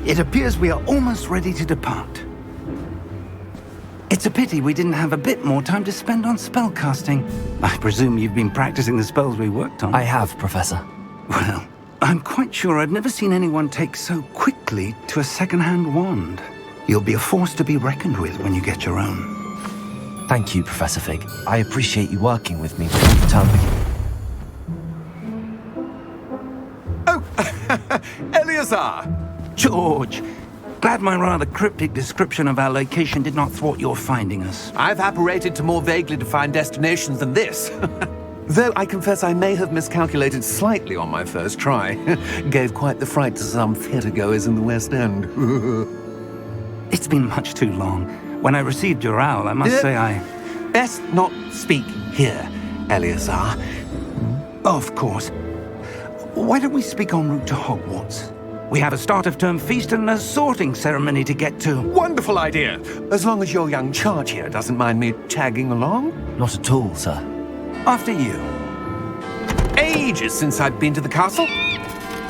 It appears we are almost ready to depart. It's a pity we didn't have a bit more time to spend on spellcasting. I presume you've been practicing the spells we worked on. I have, Professor. Well, I'm quite sure I've never seen anyone take so quickly to a second-hand wand. You'll be a force to be reckoned with when you get your own. Thank you, Professor Fig. I appreciate you working with me before the term begins. Oh, Eleazar! George, glad my rather cryptic description of our location did not thwart your finding us. I've apparated to more vaguely defined destinations than this. Though I confess I may have miscalculated slightly on my first try. Gave quite the fright to some theatregoers in the West End. It's been much too long. When I received your owl, I must say I... Best not speak here, Eleazar. Of course. Why don't we speak en route to Hogwarts? We have a start-of-term feast and a sorting ceremony to get to. Wonderful idea! As long as your young charge here doesn't mind me tagging along. Not at all, sir. After you. Ages since I've been to the castle.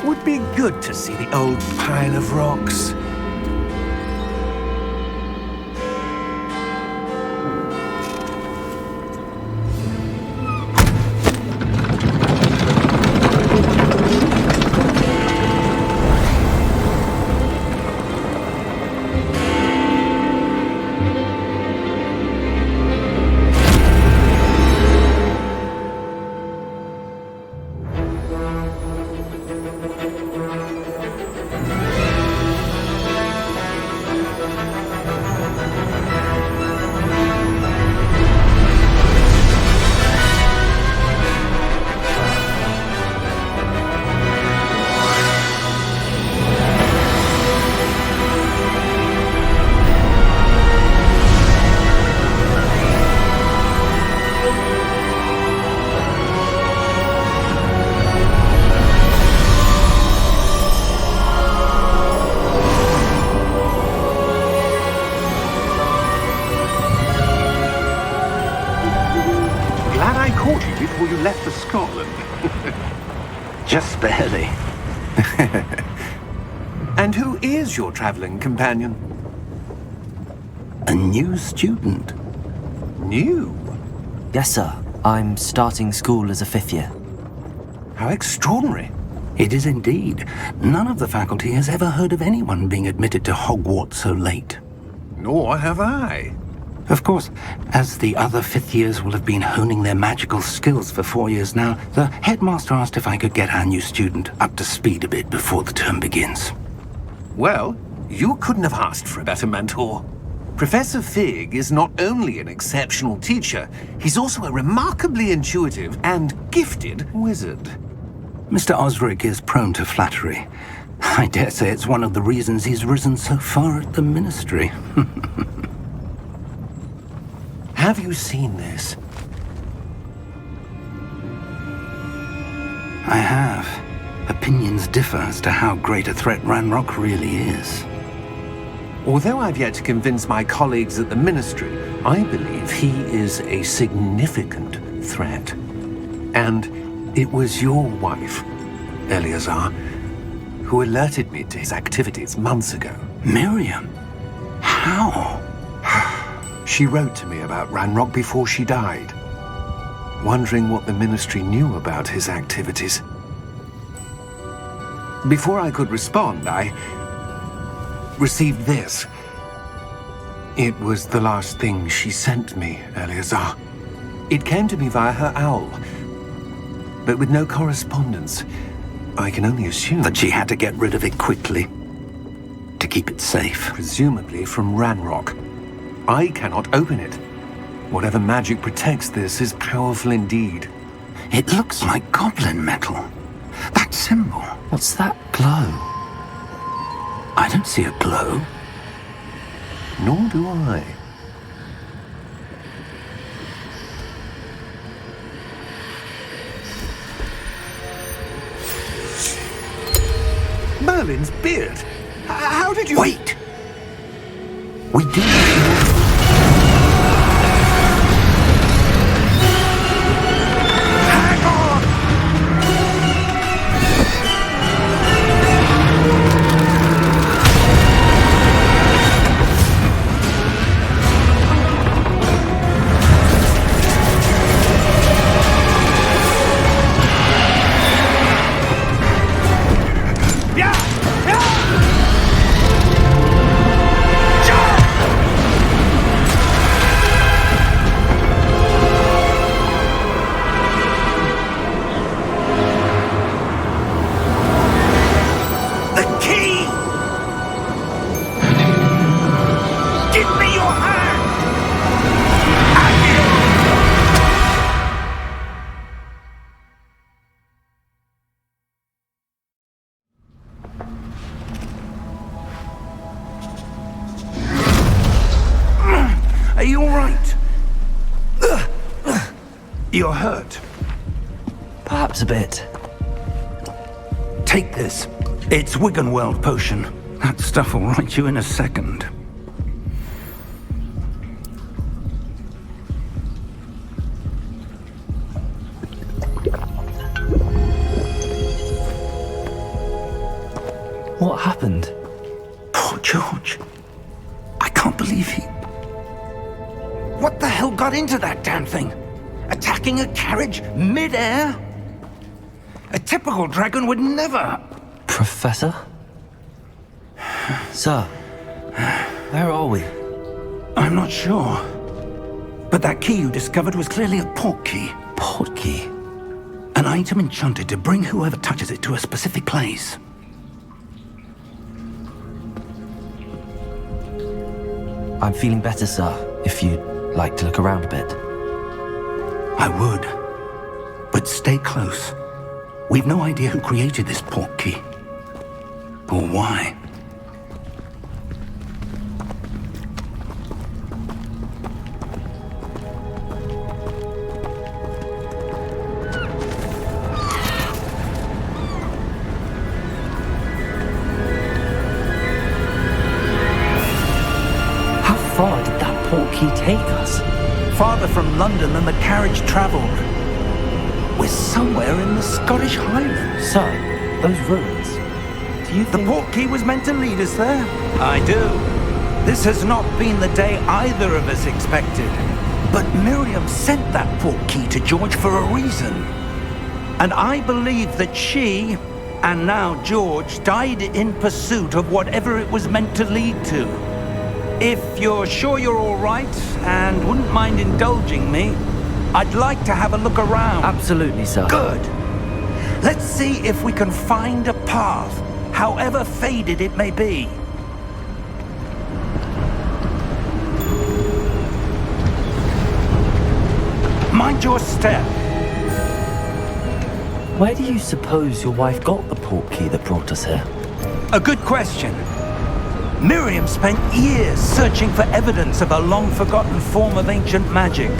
Would be good to see the old pile of rocks. Before you left for Scotland. Just barely. And who is your traveling companion? A new student. New? Yes, sir. I'm starting school as a 5th year. How extraordinary. It is indeed. None of the faculty has ever heard of anyone being admitted to Hogwarts so late. Nor have I. Of course, as the other 5th years will have been honing their magical skills for 4 years now, the headmaster asked if I could get our new student up to speed a bit before the term begins. Well, you couldn't have asked for a better mentor. Professor Fig is not only an exceptional teacher, he's also a remarkably intuitive and gifted wizard. Mr. Osric is prone to flattery. I dare say it's one of the reasons he's risen so far at the ministry. Have you seen this? I have. Opinions differ as to how great a threat Ranrock really is. Although I've yet to convince my colleagues at the Ministry, I believe he is a significant threat. And it was your wife, Eleazar, who alerted me to his activities months ago. Miriam? How? She wrote to me about Ranrock before she died, wondering what the Ministry knew about his activities. Before I could respond, I received this. It was the last thing she sent me, Eleazar. It came to me via her owl, but with no correspondence. I can only assume That she had to get rid of it quickly to keep it safe. presumably from Ranrock. I cannot open it. Whatever magic protects this is powerful indeed. It looks like goblin metal. That symbol. What's that glow? I don't see a glow. Nor do I. Merlin's beard. How did you... Wait! We do need more. Hang on! Are you all right? You're hurt. Perhaps a bit. Take this. It's Wiggenweld potion. That stuff will right you in a second. What happened? Poor George. I can't believe he... What the hell got into that damn thing? Attacking a carriage mid-air? A typical dragon would never... Professor? Sir, where are we? I'm not sure. But that key you discovered was clearly a port key. Port key? An item enchanted to bring whoever touches it to a specific place. I'm feeling better, sir, if you'd like to look around a bit. I would. But stay close. We've no idea who created this port key. Or why. How far did that port key take us? Farther from London than the carriage traveled. We're somewhere in the Scottish Highlands. Sir, those ruins. Do you The think... port key was meant to lead us there? I do. This has not been the day either of us expected. But Miriam sent that port key to George for a reason. And I believe that she, and now George, died in pursuit of whatever it was meant to lead to. If you're sure you're all right and wouldn't mind indulging me, I'd like to have a look around. Absolutely, sir. Good. Let's see if we can find a path, however faded it may be. Mind your step. Where do you suppose your wife got the port key that brought us here? A good question. Miriam spent years searching for evidence of a long-forgotten form of ancient magic.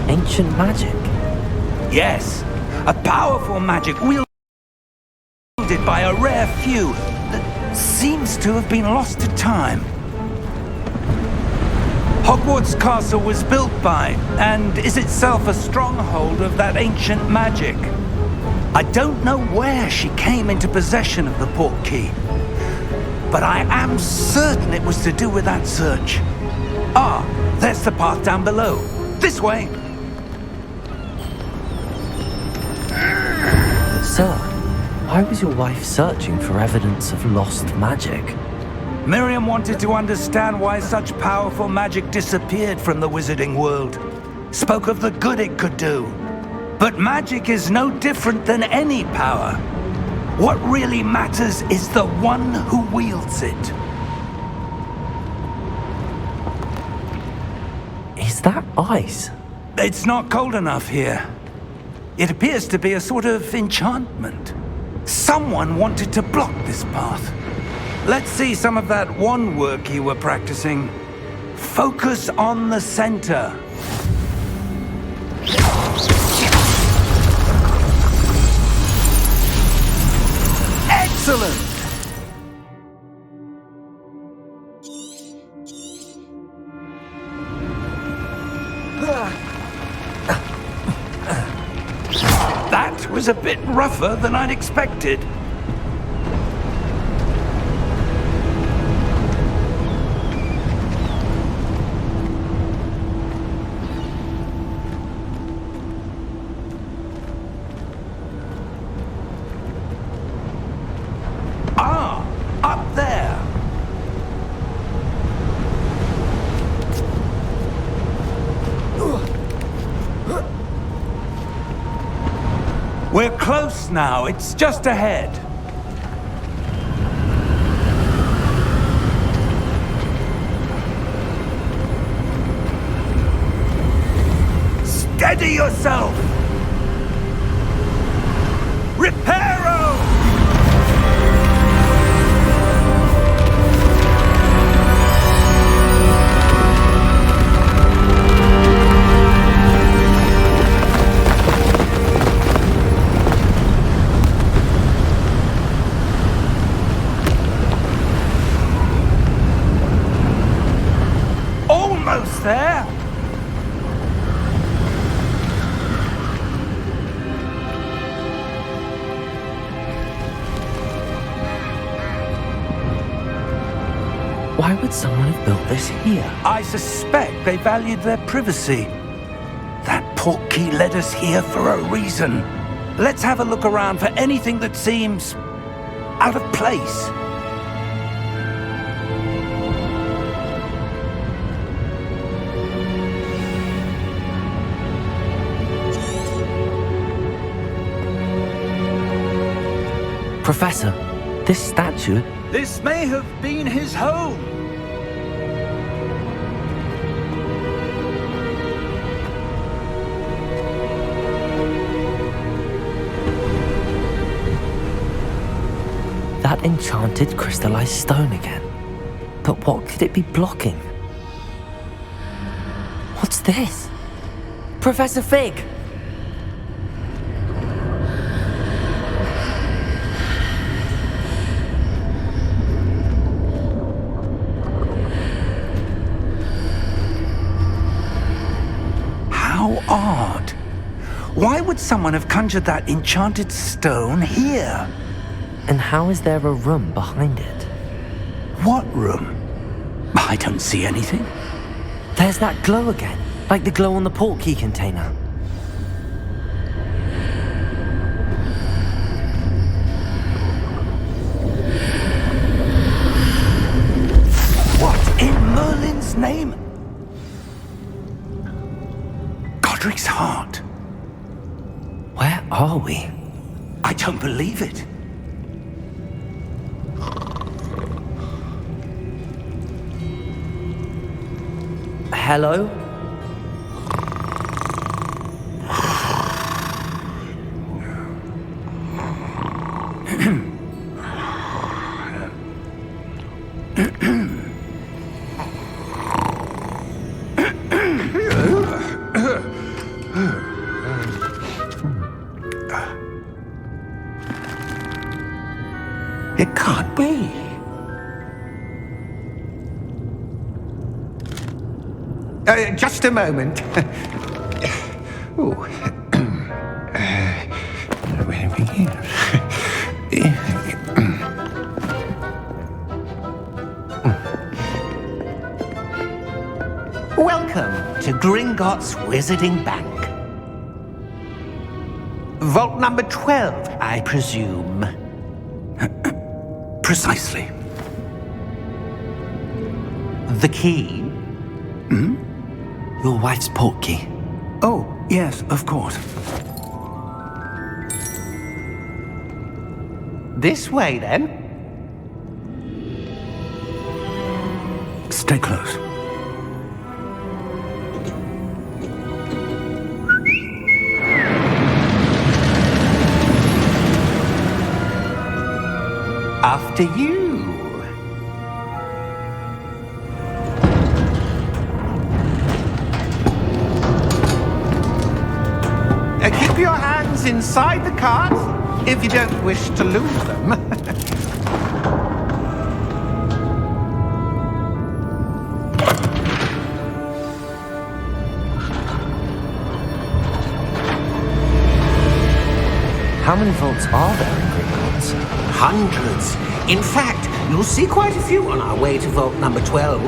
Ancient magic? Yes, a powerful magic wielded by a rare few that seems to have been lost to time. Hogwarts Castle was built by, and is itself a stronghold of that ancient magic. I don't know where she came into possession of the portkey, but I am certain it was to do with that search. Ah, there's the path down below. This way. Sir, why was your wife searching for evidence of lost magic? Miriam wanted to understand why such powerful magic disappeared from the wizarding world. Spoke of the good it could do. But magic is no different than any power. What really matters is the one who wields it. Is that ice? It's not cold enough here. It appears to be a sort of enchantment. Someone wanted to block this path. Let's see some of that wand work you were practicing. Focus on the center. Excellent! That was a bit rougher than I'd expected. Ah, up there. We're close now. It's just ahead. Steady yourself! Reparo! Almost there! Why would someone have built this here? I suspect they valued their privacy. That portkey led us here for a reason. Let's have a look around for anything that seems out of place. Professor, this statue... This may have been his home. That enchanted crystallized stone again. But what could it be blocking? What's this? Professor Fig! How odd. Why would someone have conjured that enchanted stone here? And how is there a room behind it? What room? I don't see anything. There's that glow again, like the glow on the portkey container. What in Merlin's name? Godric's heart. Where are we? I don't believe it. Hello? It can't be. Just a moment. Ooh. Where are we? Welcome to Gringotts Wizarding Bank. Vault number 12, I presume. Precisely. The key? Your wife's portkey. Oh, yes, of course. This way, then. Stay close. After you. Keep your hands inside the cart if you don't wish to lose them. How many vaults are there in Gringotts? Hundreds. In fact, you'll see quite a few on our way to vault number 12.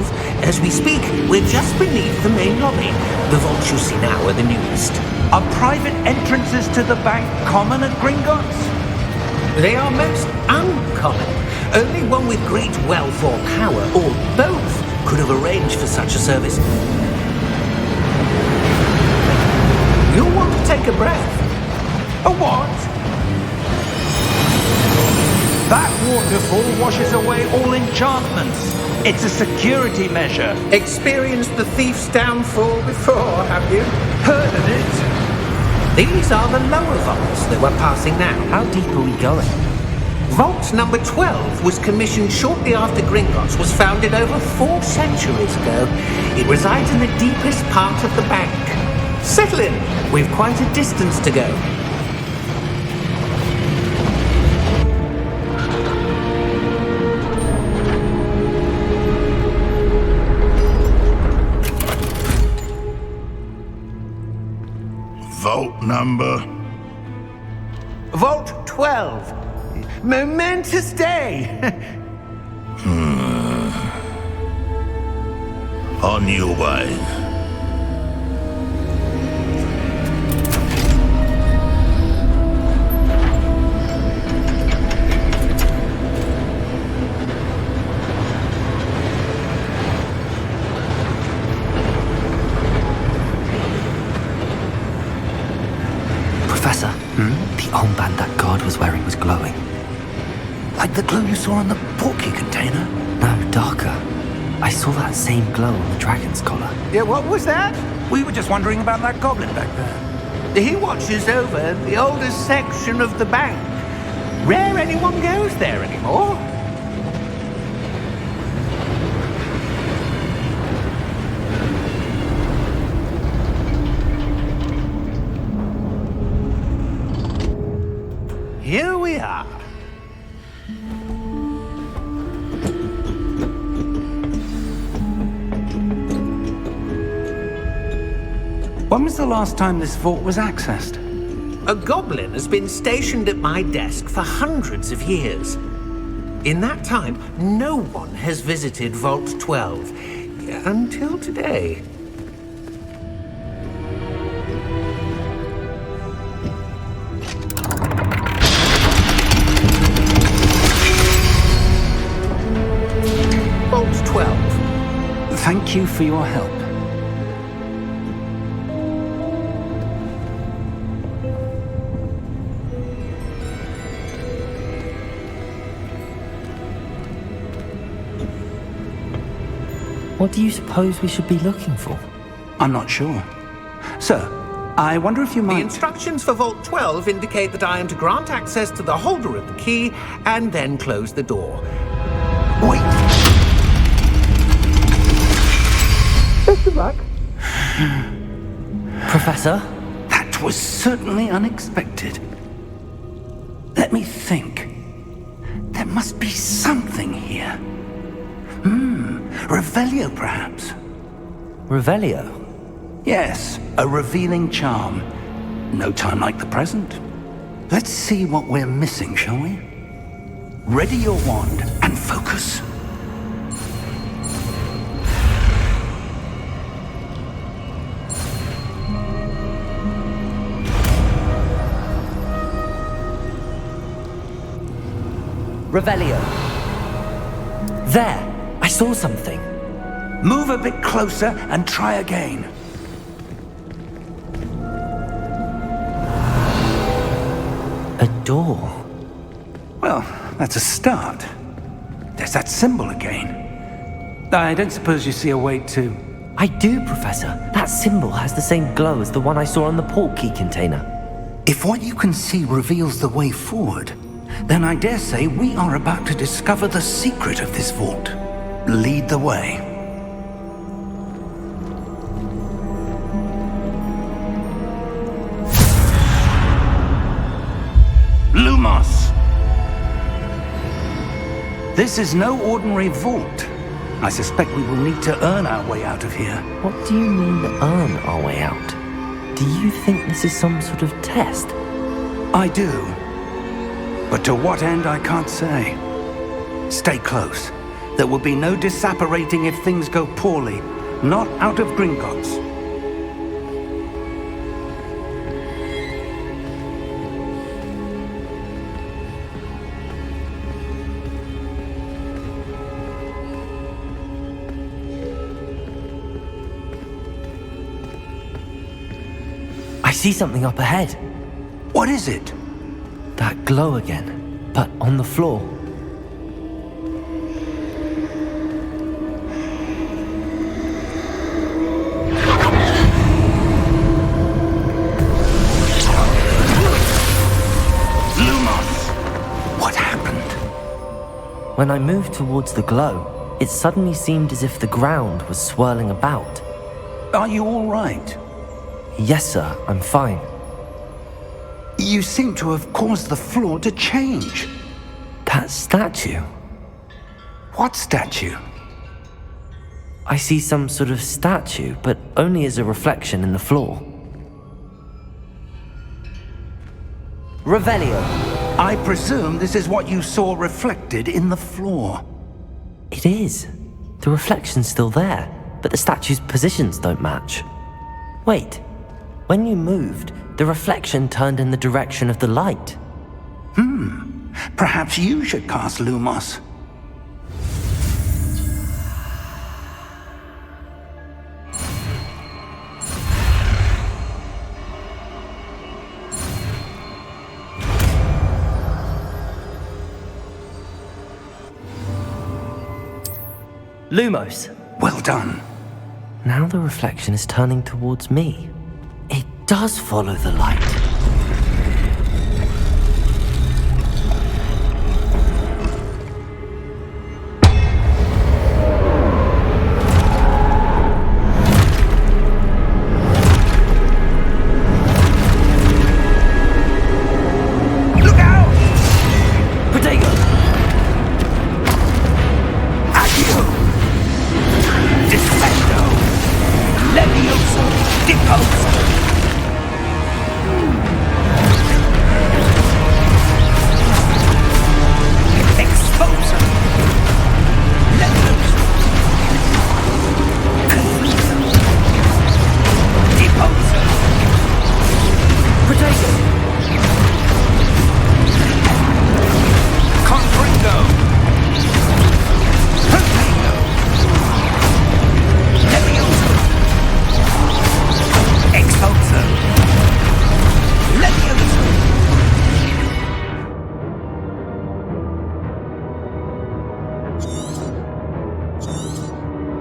As we speak, we're just beneath the main lobby. The vaults you see now are the newest. Are private entrances to the bank common at Gringotts? They are most uncommon. Only one with great wealth or power, or both, could have arranged for such a service. You'll want to take a breath. A what? That waterfall washes away all enchantments. It's a security measure. Experienced the thief's downfall before, have you? Heard of it? These are the lower vaults that we're passing now. How deep are we going? Vault number 12 was commissioned shortly after Gringotts was founded over 4 centuries ago. It resides in the deepest part of the bank. Settle in. We've quite a distance to go. Vault number? Vault 12. Momentous day. On your way. Professor, the armband that guard was wearing was glowing. Like the glow you saw on the portkey container? No, darker. I saw that same glow on the dragon's collar. Yeah, what was that? We were just wondering about that goblin back there. He watches over the oldest section of the bank. Rare anyone goes there anymore. Here we are. When was the last time this vault was accessed? A goblin has been stationed at my desk for hundreds of years. In that time, no one has visited Vault 12 until today. Vault 12. Thank you for your help. What do you suppose we should be looking for? I'm not sure. Sir, I wonder if you The might... instructions for Vault 12 indicate that I am to grant access to the holder of the key and then close the door. Wait! Best of luck. Professor? That was certainly unexpected. Let me think. There must be something here. Revelio, perhaps? Revelio? Yes, a revealing charm. No time like the present. Let's see what we're missing, shall we? Ready your wand and focus. Revelio. There! I saw something. Move a bit closer and try again. A door. Well, that's a start. There's that symbol again. I don't suppose you see a way to... I do, Professor. That symbol has the same glow as the one I saw on the port key container. If what you can see reveals the way forward, then I dare say we are about to discover the secret of this vault. Lead the way. Lumos! This is no ordinary vault. I suspect we will need to earn our way out of here. What do you mean, earn our way out? Do you think this is some sort of test? I do. But to what end, I can't say. Stay close. There will be no disapparating if things go poorly. Not out of Gringotts. I see something up ahead. What is it? That glow again, but on the floor. Lumos! What happened? When I moved towards the glow, it suddenly seemed as if the ground was swirling about. Are you all right? Yes, sir, I'm fine. You seem to have caused the floor to change. That statue? What statue? I see some sort of statue, but only as a reflection in the floor. Revelio. I presume this is what you saw reflected in the floor. It is. The reflection's still there, but the statue's positions don't match. Wait. When you moved, the reflection turned in the direction of the light. Perhaps you should cast Lumos. Lumos. Well done. Now the reflection is turning towards me. It does follow the light. Look out! Protego! Accio! Defendo! Levioso! Deposo! Exposo! Levioso! Confuso! Deposo! Protego! Confringo! Protego! Levioso! Exposo! Levioso!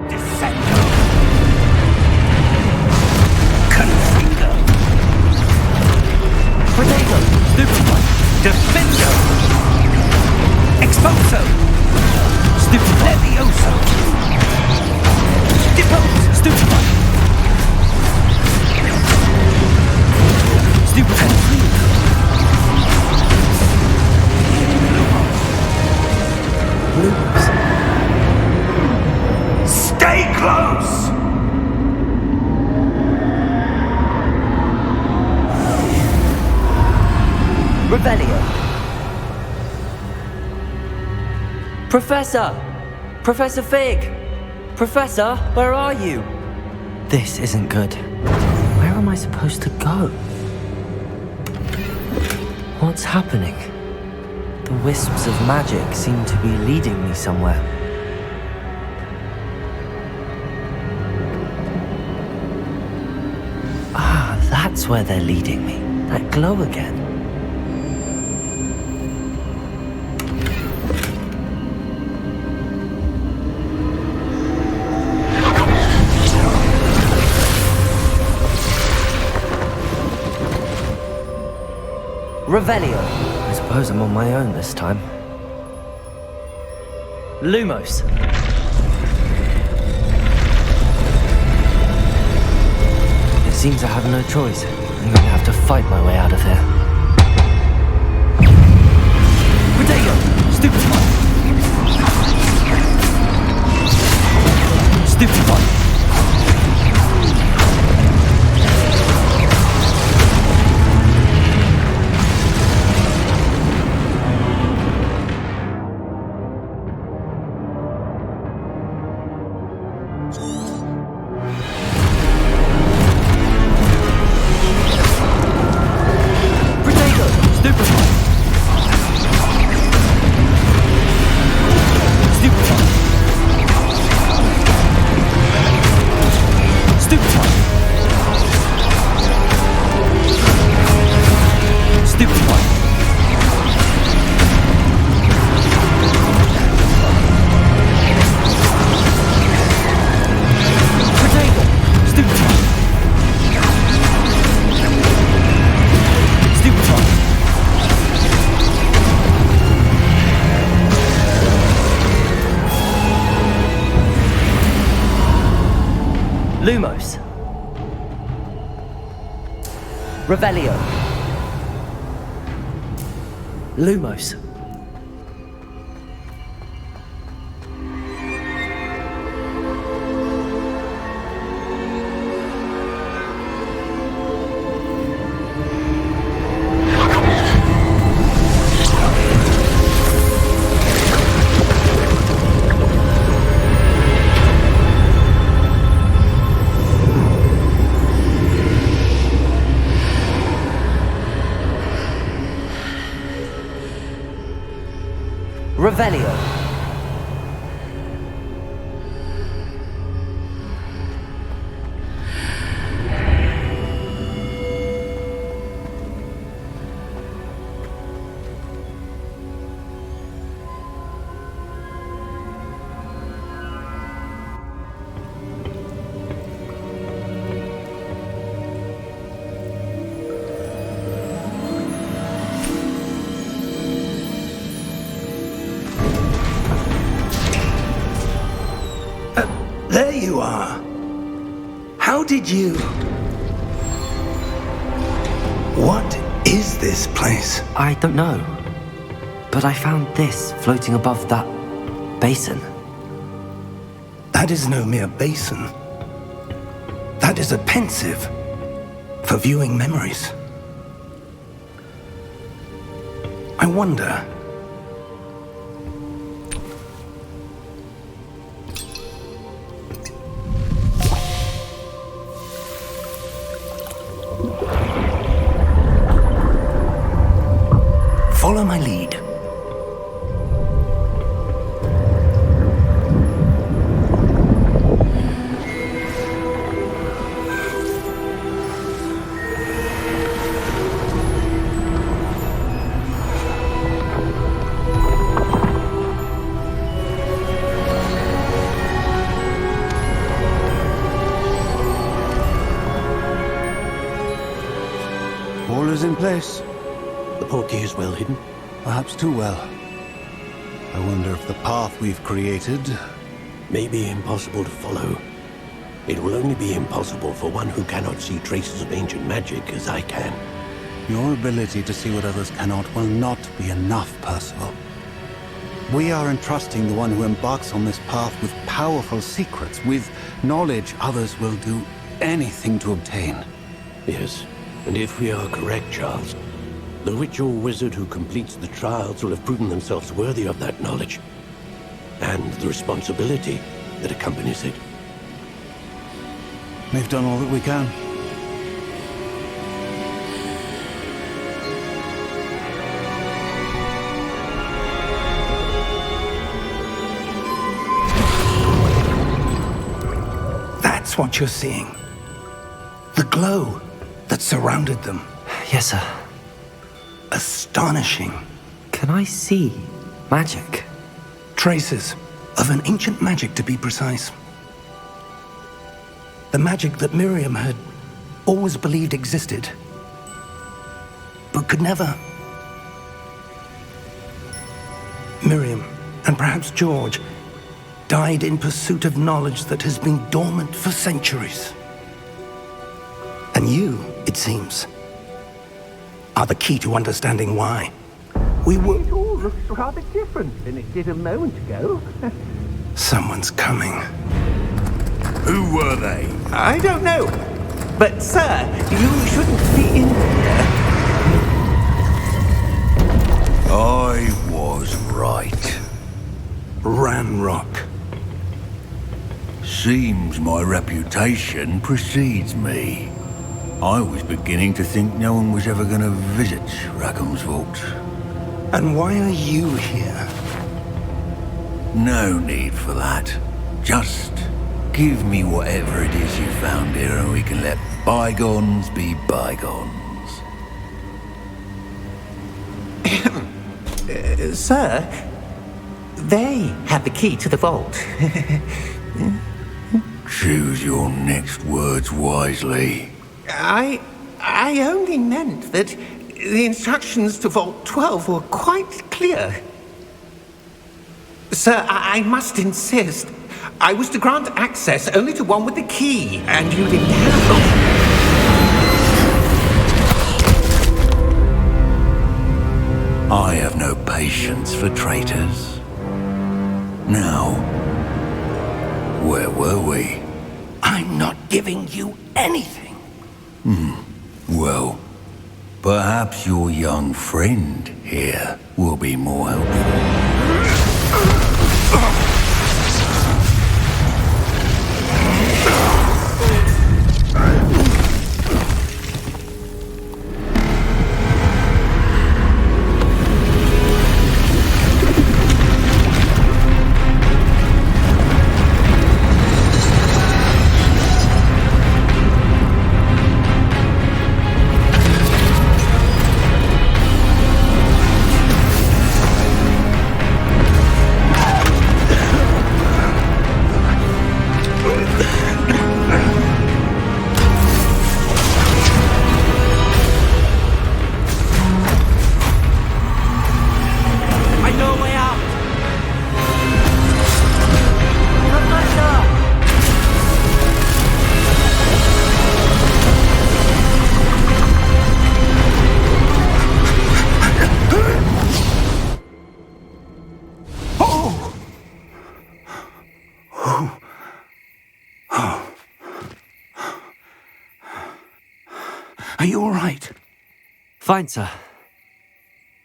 Defendo! Confringo! Protego! Stupid one! Defendo! Exposo! Stupid one! Levioso! Depose! Stupid one! Stupid one! Lumos. Stay close! Revelio. Professor! Professor Fig! Professor, where are you? This isn't good. Where am I supposed to go? What's happening? The wisps of magic seem to be leading me somewhere. Ah, that's where they're leading me. That glow again. Revelio. I suppose I'm on my own this time. Lumos. It seems I have no choice. I'm gonna have to fight my way out of here. Potato! Stupefy! Stupefy! Lumos. Revelio. Lumos. Revelio. There you are. How did you... What is this place? I don't know. But I found this floating above that basin. That is no mere basin. That is a pensive for viewing memories. I wonder... Follow my lead. All is in place. The portkey is well hidden. Perhaps too well. I wonder if the path we've created... May be impossible to follow. It will only be impossible for one who cannot see traces of ancient magic as I can. Your ability to see what others cannot will not be enough, Percival. We are entrusting the one who embarks on this path with powerful secrets, with knowledge others will do anything to obtain. Yes, and if we are correct, Charles, The witch or wizard who completes the trials will have proven themselves worthy of that knowledge. And the responsibility that accompanies it. We've done all that we can. That's what you're seeing. The glow that surrounded them. Yes, sir. Astonishing. Can I see magic? Traces of an ancient magic, to be precise. The magic that Miriam had always believed existed, but could never. Miriam, and perhaps George, died in pursuit of knowledge that has been dormant for centuries. And you, it seems, are the key to understanding why. We were... It all looks rather different than it did a moment ago. Someone's coming. Who were they? I don't know. But, sir, you shouldn't be in here. I was right. Ranrock. Seems my reputation precedes me. I was beginning to think no one was ever going to visit Rackham's vault. And why are you here? No need for that. Just give me whatever it is you found here and we can let bygones be bygones. Sir, they have the key to the vault. Choose your next words wisely. I only meant that the instructions to Vault 12 were quite clear. Sir, I must insist. I was to grant access only to one with the key, and you didn't have I have no patience for traitors. Now, where were we? I'm not giving you anything. Well, perhaps your young friend here will be more helpful. Are you all right? Fine, sir.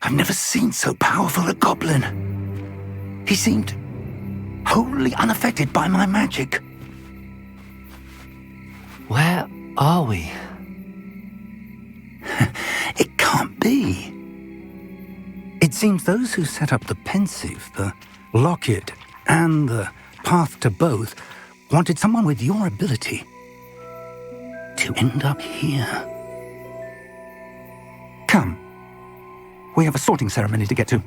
I've never seen so powerful a goblin. He seemed wholly unaffected by my magic. Where are we? It can't be. It seems those who set up the pensive, the locket, and the path to both wanted someone with your ability to end up here. Come. We have a sorting ceremony to get to.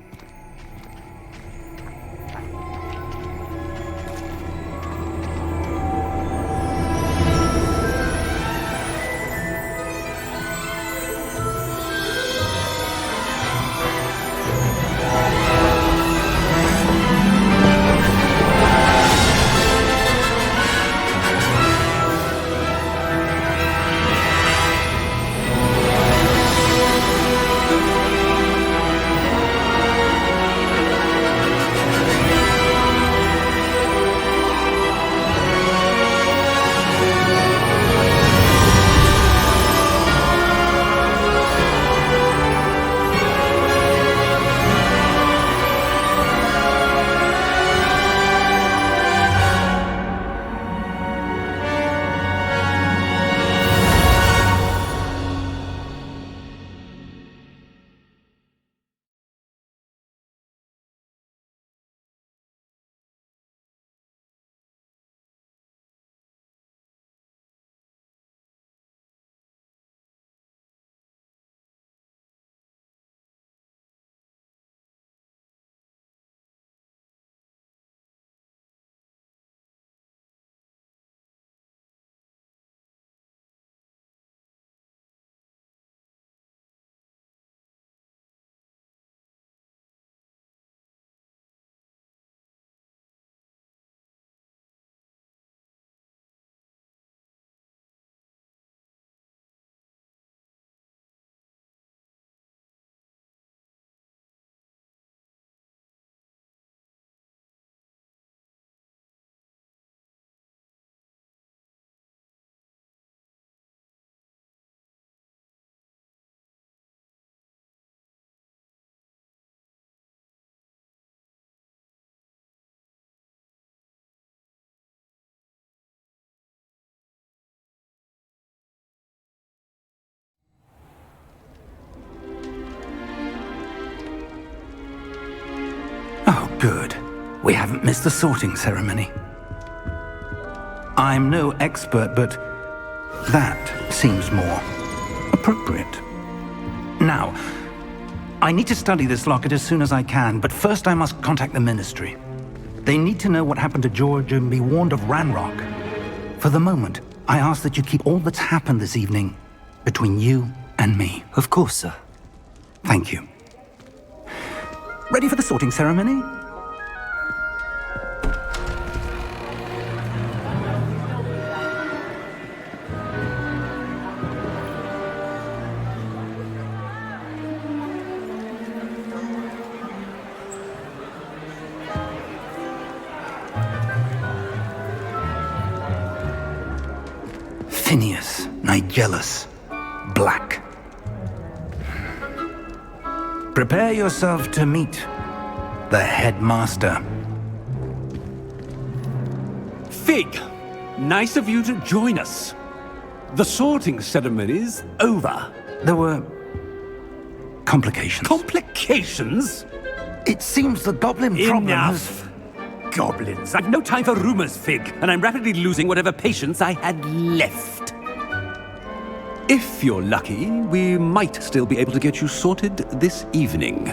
Good. We haven't missed the sorting ceremony. I'm no expert, but that seems more appropriate. Now, I need to study this locket as soon as I can, but first I must contact the Ministry. They need to know what happened to George and be warned of Ranrock. For the moment, I ask that you keep all that's happened this evening between you and me. Of course, sir. Thank you. Ready for the sorting ceremony? Phineas, Nigellus, Black. Prepare yourself to meet the headmaster. Fig, nice of you to join us. The sorting ceremony's over. There were complications. Complications? It seems the goblin problem has... Enough! Goblins. I've no time for rumors, Fig, and I'm rapidly losing whatever patience I had left. If you're lucky, we might still be able to get you sorted this evening.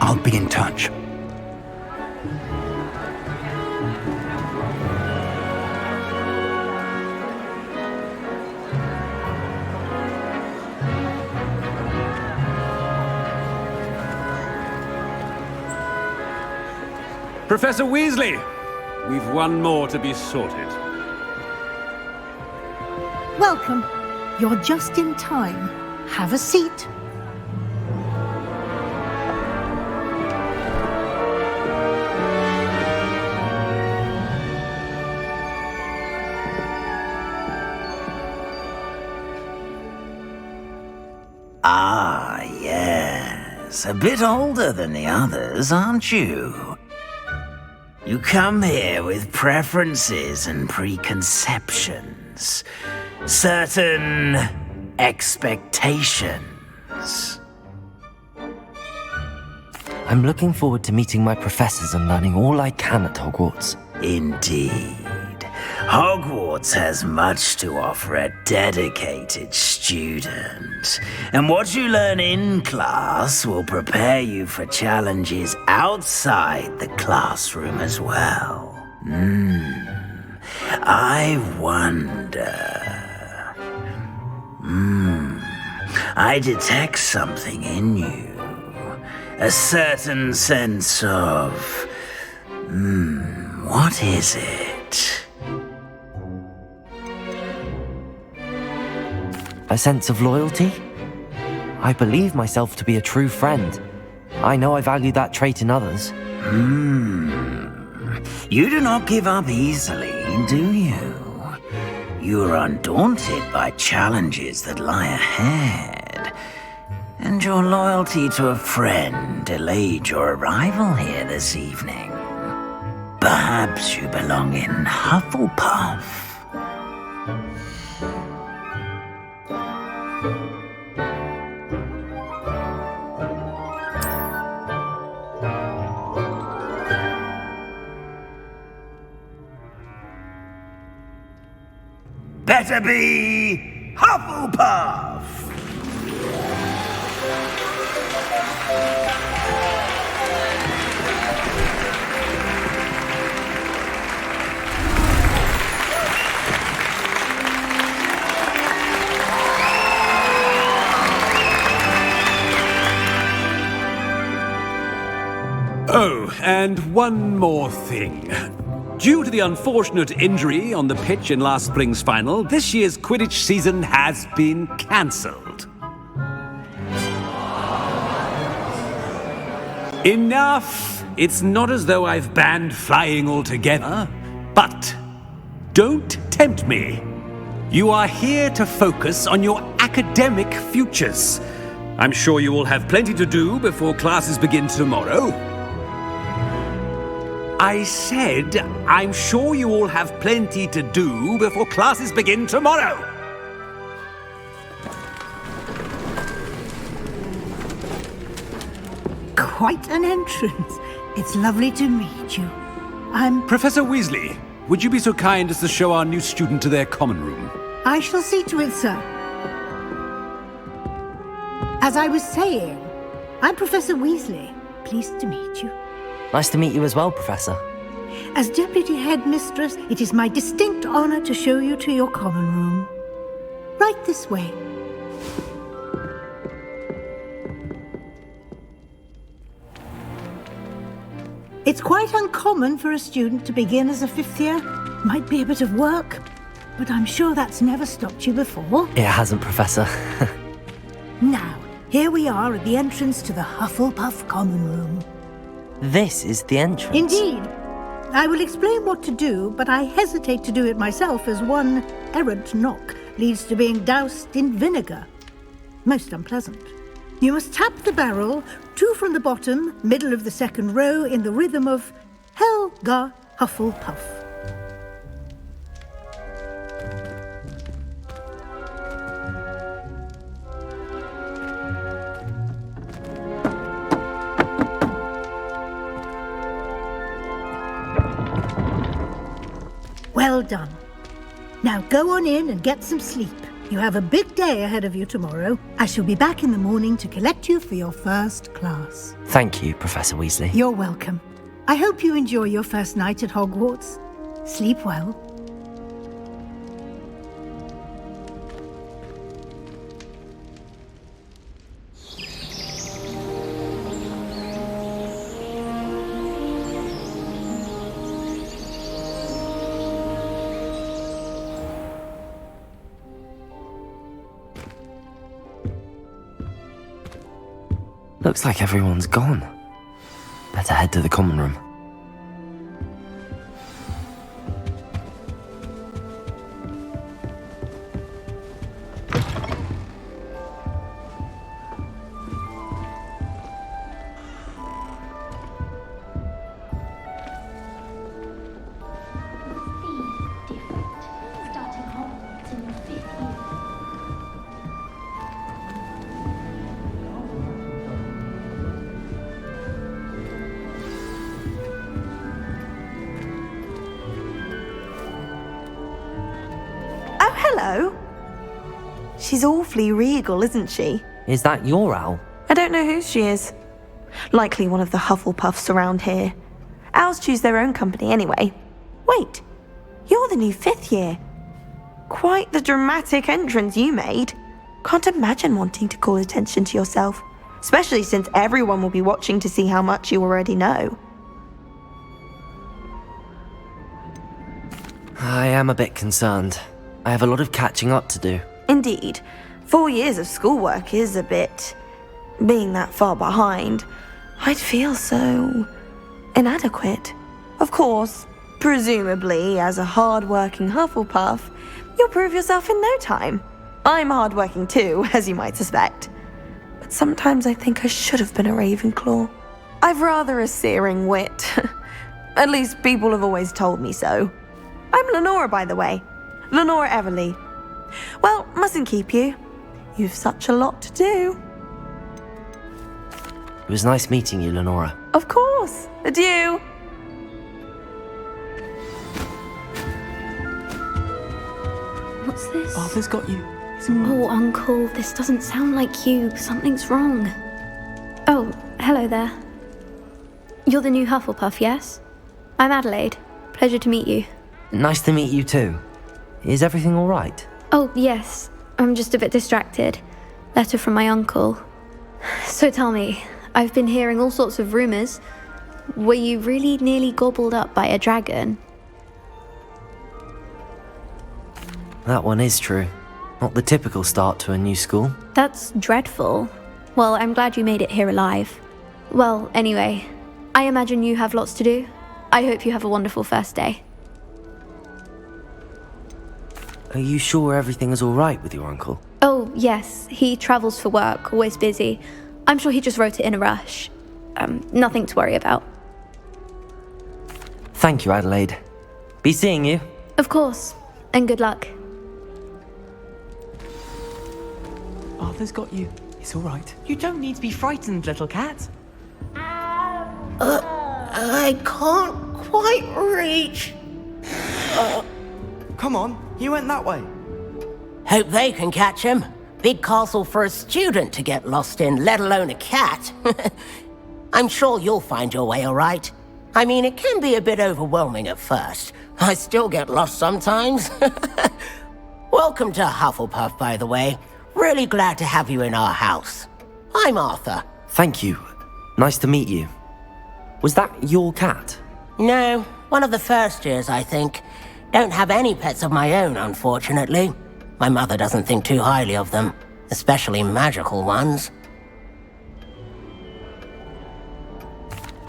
I'll be in touch. Professor Weasley, we've one more to be sorted. Welcome. You're just in time. Have a seat. Ah, yes. A bit older than the others, aren't you? You come here with preferences and preconceptions. Certain expectations. I'm looking forward to meeting my professors and learning all I can at Hogwarts. Indeed. Hogwarts has much to offer a dedicated student. And what you learn in class will prepare you for challenges outside the classroom as well. I wonder... I detect something in you. A certain sense of... what is it? A sense of loyalty? I believe myself to be a true friend. I know I value that trait in others. You do not give up easily, do you? You are undaunted by challenges that lie ahead. And your loyalty to a friend delayed your arrival here this evening. Perhaps you belong in Hufflepuff. Better be Hufflepuff! Oh, and one more thing. Due to the unfortunate injury on the pitch in last spring's final, this year's Quidditch season has been cancelled. Enough! It's not as though I've banned flying altogether, but don't tempt me. You are here to focus on your academic futures. I'm sure you will have plenty to do before classes begin tomorrow. I said, I'm sure you all have plenty to do before classes begin tomorrow. quite an entrance. It's lovely to meet you. Professor Weasley, would you be so kind as to show our new student to their common room? I shall see to it, sir. As I was saying, I'm Professor Weasley. Pleased to meet you. Nice to meet you as well, Professor. As Deputy Headmistress, it is my distinct honor to show you to your common room. Right this way. It's quite uncommon for a student to begin as a 5th year. Might be a bit of work, but I'm sure that's never stopped you before. It hasn't, Professor. Now, here we are at the entrance to the Hufflepuff common room. This is the entrance. Indeed. I will explain what to do, but I hesitate to do it myself as one errant knock leads to being doused in vinegar. Most unpleasant. You must tap the barrel, 2 from the bottom, middle of the 2nd row, in the rhythm of Helga Hufflepuff. Well done. Now go on in and get some sleep. You have a big day ahead of you tomorrow. I shall be back in the morning to collect you for your first class. Thank you, Professor Weasley. You're welcome. I hope you enjoy your first night at Hogwarts. Sleep well. Looks like everyone's gone. Better head to the common room. Hello. She's awfully regal, isn't she? Is that your owl? I don't know who she is. Likely one of the Hufflepuffs around here. Owls choose their own company anyway. Wait, you're the new 5th year. Quite the dramatic entrance you made. Can't imagine wanting to call attention to yourself, especially since everyone will be watching to see how much you already know. I am a bit concerned. I have a lot of catching up to do. Indeed. 4 years of schoolwork is a bit... Being that far behind, I'd feel so... inadequate. Of course, presumably, as a hard-working Hufflepuff, you'll prove yourself in no time. I'm hard-working too, as you might suspect. But sometimes I think I should have been a Ravenclaw. I've rather a searing wit. At least people have always told me so. I'm Lenora, by the way. Lenora Everly. Well, mustn't keep you. You've such a lot to do. It was nice meeting you, Lenora. Of course. Adieu. What's this? Arthur's got you. Oh, Uncle, this doesn't sound like you. Something's wrong. Oh, hello there. You're the new Hufflepuff, yes? I'm Adelaide. Pleasure to meet you. Nice to meet you too. Is everything all right? Oh, yes. I'm just a bit distracted. Letter from my uncle. So tell me, I've been hearing all sorts of rumors. Were you really nearly gobbled up by a dragon? That one is true. Not the typical start to a new school. That's dreadful. Well, I'm glad you made it here alive. Well, anyway, I imagine you have lots to do. I hope you have a wonderful first day. Are you sure everything is all right with your uncle? Oh, yes. He travels for work, always busy. I'm sure he just wrote it in a rush. Nothing to worry about. Thank you, Adelaide. Be seeing you. Of course. And good luck. Arthur's got you. It's all right. You don't need to be frightened, little cat. I can't quite reach. Come on, you went that way. Hope they can catch him. Big castle for a student to get lost in, let alone a cat. I'm sure you'll find your way all right. I mean, it can be a bit overwhelming at first. I still get lost sometimes. Welcome to Hufflepuff, by the way. Really glad to have you in our house. I'm Arthur. Thank you. Nice to meet you. Was that your cat? No, one of the first years, I think. Don't have any pets of my own, unfortunately. My mother doesn't think too highly of them, especially magical ones.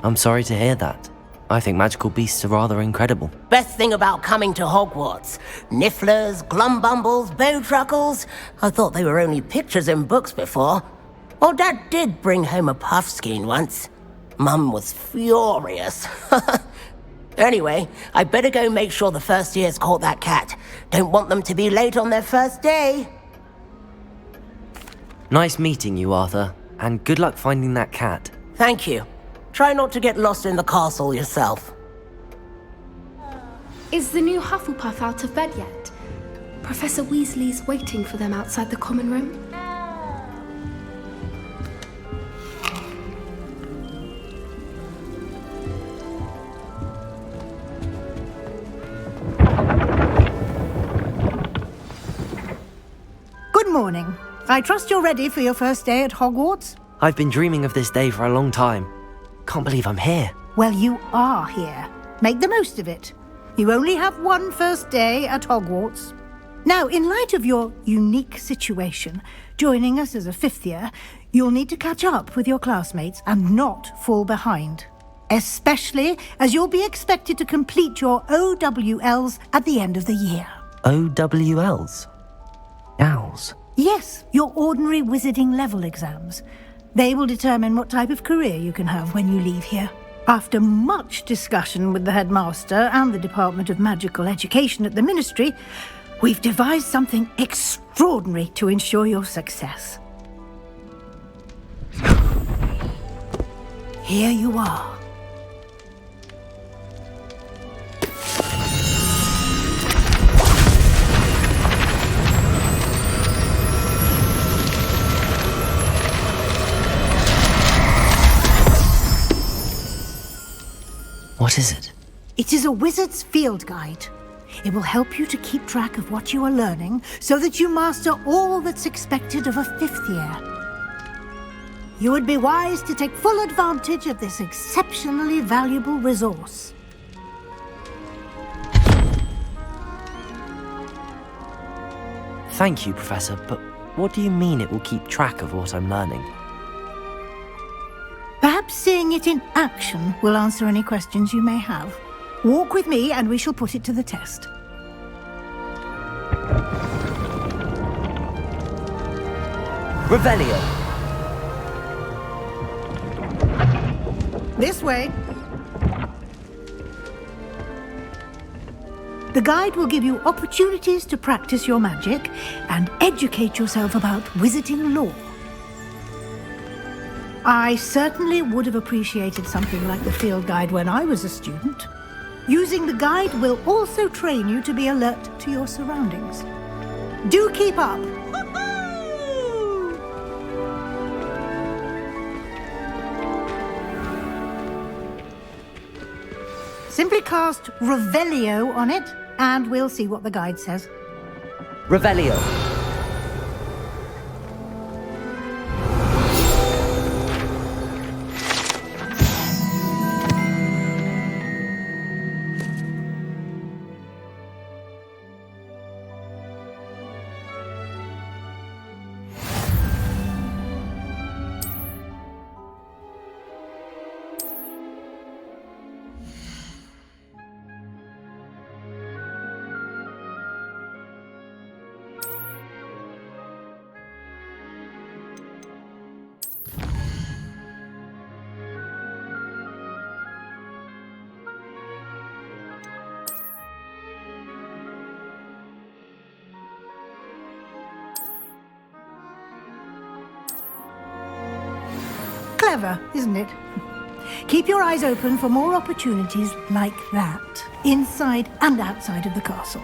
I'm sorry to hear that. I think magical beasts are rather incredible. Best thing about coming to Hogwarts. Nifflers, glumbumbles, bowtruckles. I thought they were only pictures in books before. Well, Dad did bring home a puffskein once. Mum was furious. Anyway, I better go make sure the first years caught that cat. Don't want them to be late on their first day. Nice meeting you, Arthur. And good luck finding that cat. Thank you. Try not to get lost in the castle yourself. Is the new Hufflepuff out of bed yet? Professor Weasley's waiting for them outside the common room. Good morning. I trust you're ready for your first day at Hogwarts? I've been dreaming of this day for a long time. Can't believe I'm here. Well, you are here. Make the most of it. You only have one first day at Hogwarts. Now, in light of your unique situation, joining us as a fifth year, you'll need to catch up with your classmates and not fall behind. Especially as you'll be expected to complete your OWLs at the end of the year. OWLs? Owls? Yes, your ordinary wizarding level exams. They will determine what type of career you can have when you leave here. After much discussion with the headmaster and the Department of Magical Education at the Ministry, we've devised something extraordinary to ensure your success. Here you are. What is it? It is a wizard's field guide. It will help you to keep track of what you are learning so that you master all that's expected of a fifth year. You would be wise to take full advantage of this exceptionally valuable resource. Thank you, Professor, but what do you mean it will keep track of what I'm learning? Perhaps seeing it in action will answer any questions you may have. Walk with me and we shall put it to the test. Revelio. This way. The guide will give you opportunities to practice your magic and educate yourself about wizarding lore. I certainly would have appreciated something like the field guide when I was a student. Using the guide will also train you to be alert to your surroundings. Do keep up! Simply cast Revelio on it, and we'll see what the guide says. Revelio. Clever, isn't it? Keep your eyes open for more opportunities like that, inside and outside of the castle.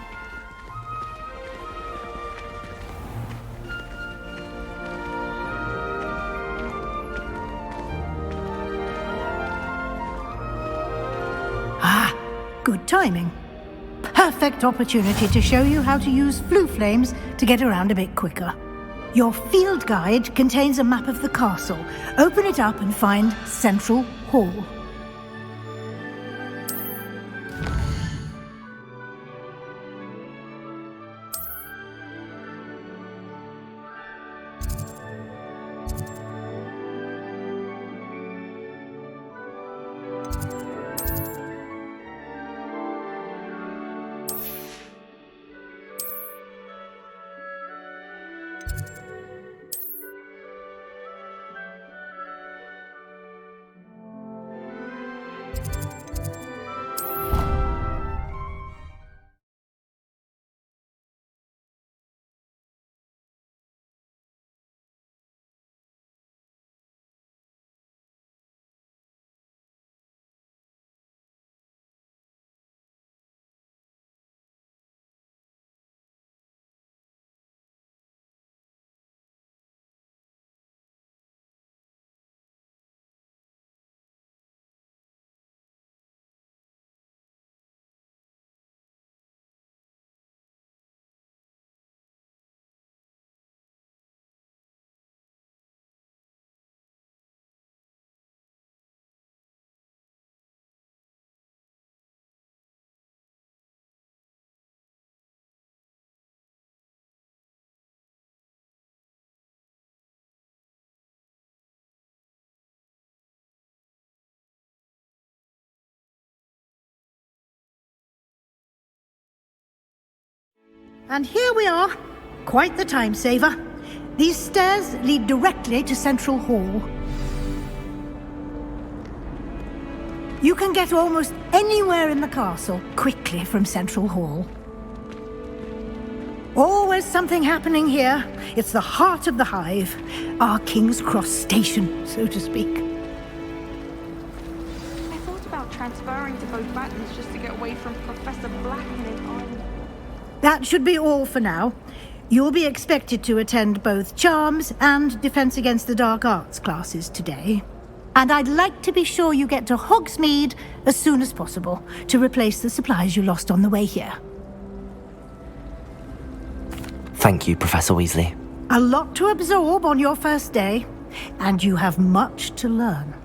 Ah, good timing. Perfect opportunity to show you how to use flue flames to get around a bit quicker. Your field guide contains a map of the castle. Open it up and find Central Hall. And here we are. Quite the time saver. These stairs lead directly to Central Hall. You can get almost anywhere in the castle quickly from Central Hall. Always something happening here. It's the heart of the hive. Our King's Cross station, so to speak. I thought about transferring to both Batons just to get away from Professor Black and his army. That should be all for now. You'll be expected to attend both Charms and Defense Against the Dark Arts classes today. And I'd like to be sure you get to Hogsmeade as soon as possible to replace the supplies you lost on the way here. Thank you, Professor Weasley. A lot to absorb on your first day, and you have much to learn.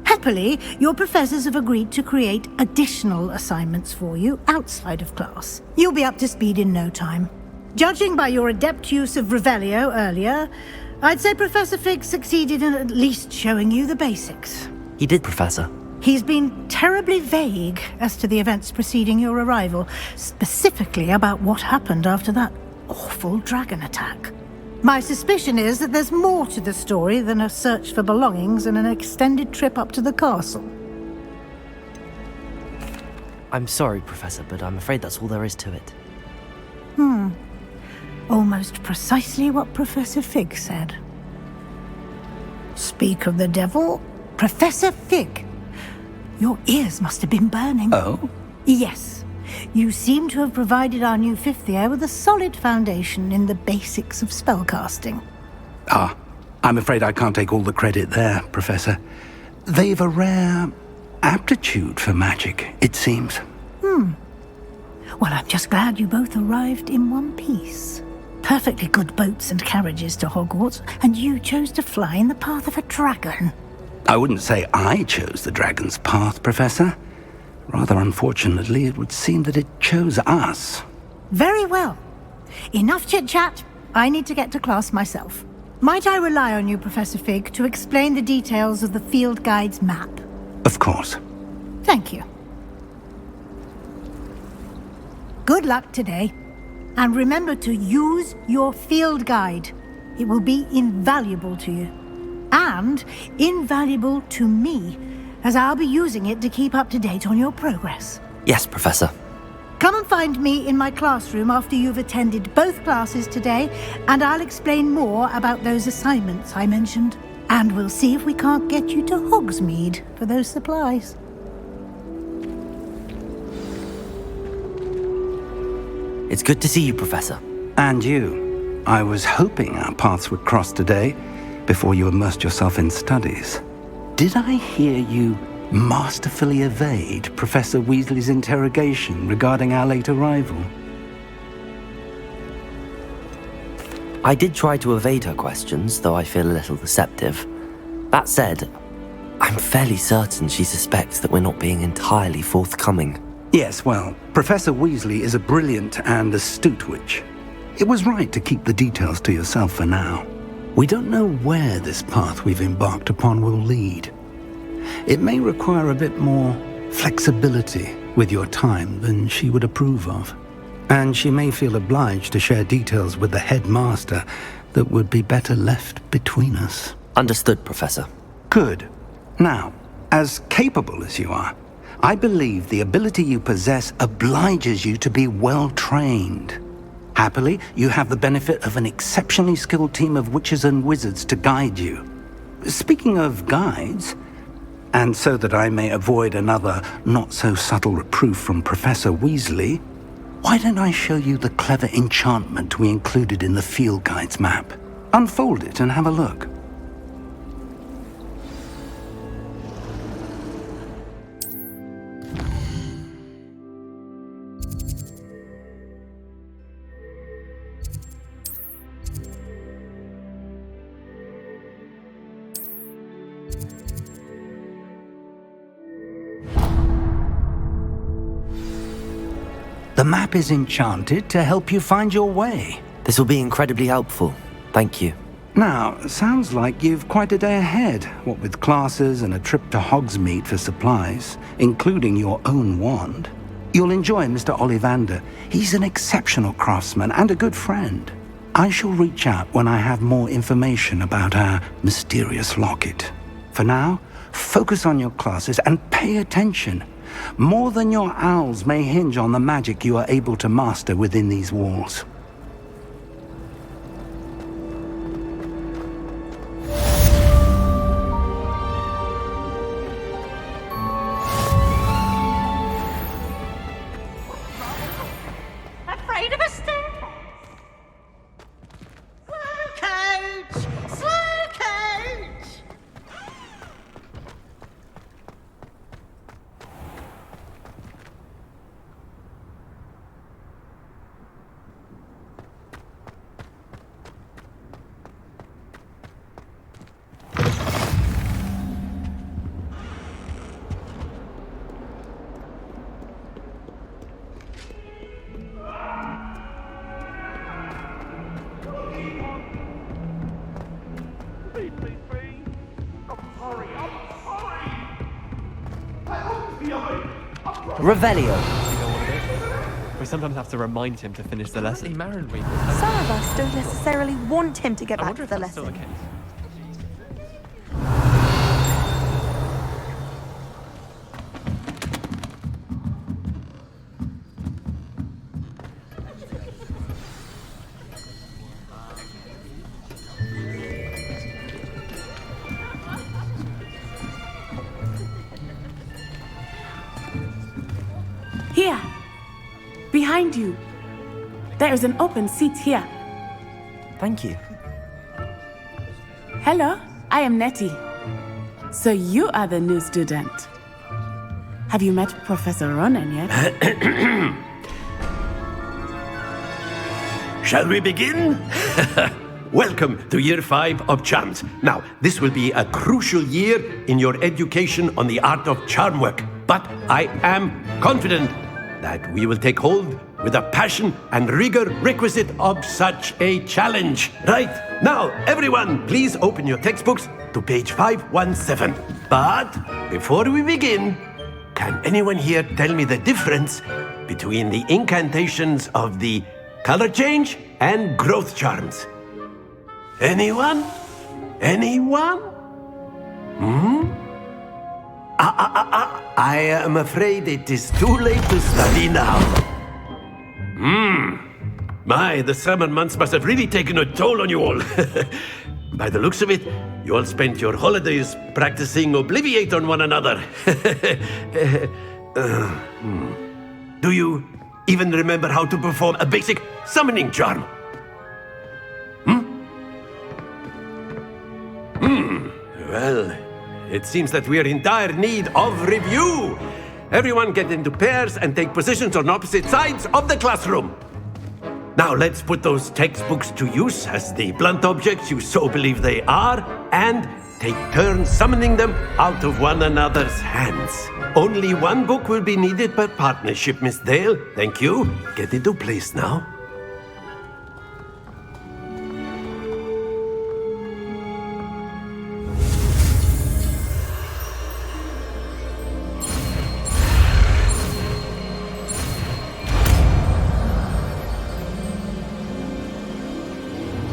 Happily, your professors have agreed to create additional assignments for you outside of class. You'll be up to speed in no time. Judging by your adept use of Revelio earlier, I'd say Professor Fig succeeded in at least showing you the basics. He did, Professor. He's been terribly vague as to the events preceding your arrival, specifically about what happened after that awful dragon attack. My suspicion is that there's more to the story than a search for belongings and an extended trip up to the castle. I'm sorry, Professor, but I'm afraid that's all there is to it. Almost precisely what Professor Fig said. Speak of the devil, Professor Fig. Your ears must have been burning. Oh? Yes. You seem to have provided our new fifth year with a solid foundation in the basics of spellcasting. Ah, I'm afraid I can't take all the credit there, Professor. They've a rare aptitude for magic, it seems. Well, I'm just glad you both arrived in one piece. Perfectly good boats and carriages to Hogwarts, and you chose to fly in the path of a dragon. I wouldn't say I chose the dragon's path, Professor. Rather unfortunately, it would seem that it chose us. Very well. Enough chit-chat. I need to get to class myself. Might I rely on you, Professor Fig, to explain the details of the field guide's map? Of course. Thank you. Good luck today. And remember to use your field guide. It will be invaluable to you. And invaluable to me, as I'll be using it to keep up to date on your progress. Yes, Professor. Come and find me in my classroom after you've attended both classes today, and I'll explain more about those assignments I mentioned And we'll see if we can't get you to Hogsmeade for those supplies. It's good to see you, Professor. And you. I was hoping our paths would cross today, before you immersed yourself in studies. Did I hear you masterfully evade Professor Weasley's interrogation regarding our late arrival? I did try to evade her questions, though I feel a little deceptive. That said, I'm fairly certain she suspects that we're not being entirely forthcoming. Yes, well, Professor Weasley is a brilliant and astute witch. It was right to keep the details to yourself for now. We don't know where this path we've embarked upon will lead. It may require a bit more flexibility with your time than she would approve of. And she may feel obliged to share details with the headmaster that would be better left between us. Understood, Professor. Good. Now, as capable as you are, I believe the ability you possess obliges you to be well-trained. Happily, you have the benefit of an exceptionally skilled team of witches and wizards to guide you. Speaking of guides, and so that I may avoid another not-so-subtle reproof from Professor Weasley, why don't I show you the clever enchantment we included in the field guide's map? Unfold it and have a look. The map is enchanted to help you find your way. This will be incredibly helpful. Thank you. Now, sounds like you've quite a day ahead, what with classes and a trip to Hogsmeade for supplies, including your own wand. You'll enjoy Mr. Ollivander. He's an exceptional craftsman and a good friend. I shall reach out when I have more information about our mysterious locket. For now, focus on your classes and pay attention. More than your owls may hinge on the magic you are able to master within these walls. Afraid of a staircase? Slow coach! Slow coach! Revelio. We sometimes have to remind him to finish the lesson. Some of us don't necessarily want him to get back to the lesson. Here, behind you. There is an open seat here. Thank you. Hello, I am Nettie. So you are the new student. Have you met Professor Ronan yet? Shall we begin? Welcome to Year 5 of Charms. Now, this will be a crucial year in your education on the art of charm work. But I am confident that we will take hold with the passion and rigor requisite of such a challenge. Right, now, everyone, please open your textbooks to page 517. But before we begin, can anyone here tell me the difference between the incantations of the color change and growth charms? Anyone? Anyone? I am afraid it is too late to study now. My, the summer months must have really taken a toll on you all. By the looks of it, You all spent your holidays practicing Obliviate on one another. Do you even remember how to perform a basic summoning charm? Well, it seems that we are in dire need of review. Everyone get into pairs and take positions on opposite sides of the classroom. Now let's put those textbooks to use as the blunt objects you so believe they are, and take turns summoning them out of one another's hands. Only one book will be needed per partnership, Miss Dale. Thank you. Get into place now.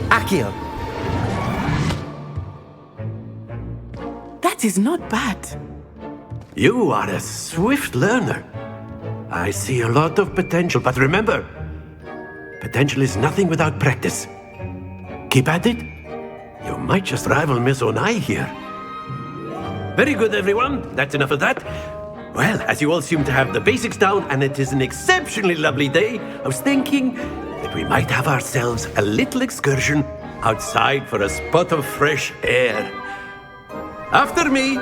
Accio. That is not bad. You are a swift learner. I see a lot of potential, but remember, potential is nothing without practice. Keep at it. You might just rival Miss Onai here. Very good, everyone. That's enough of that. Well, as you all seem to have the basics down, and it is an exceptionally lovely day, I was thinking that we might have ourselves a little excursion outside for a spot of fresh air. After me.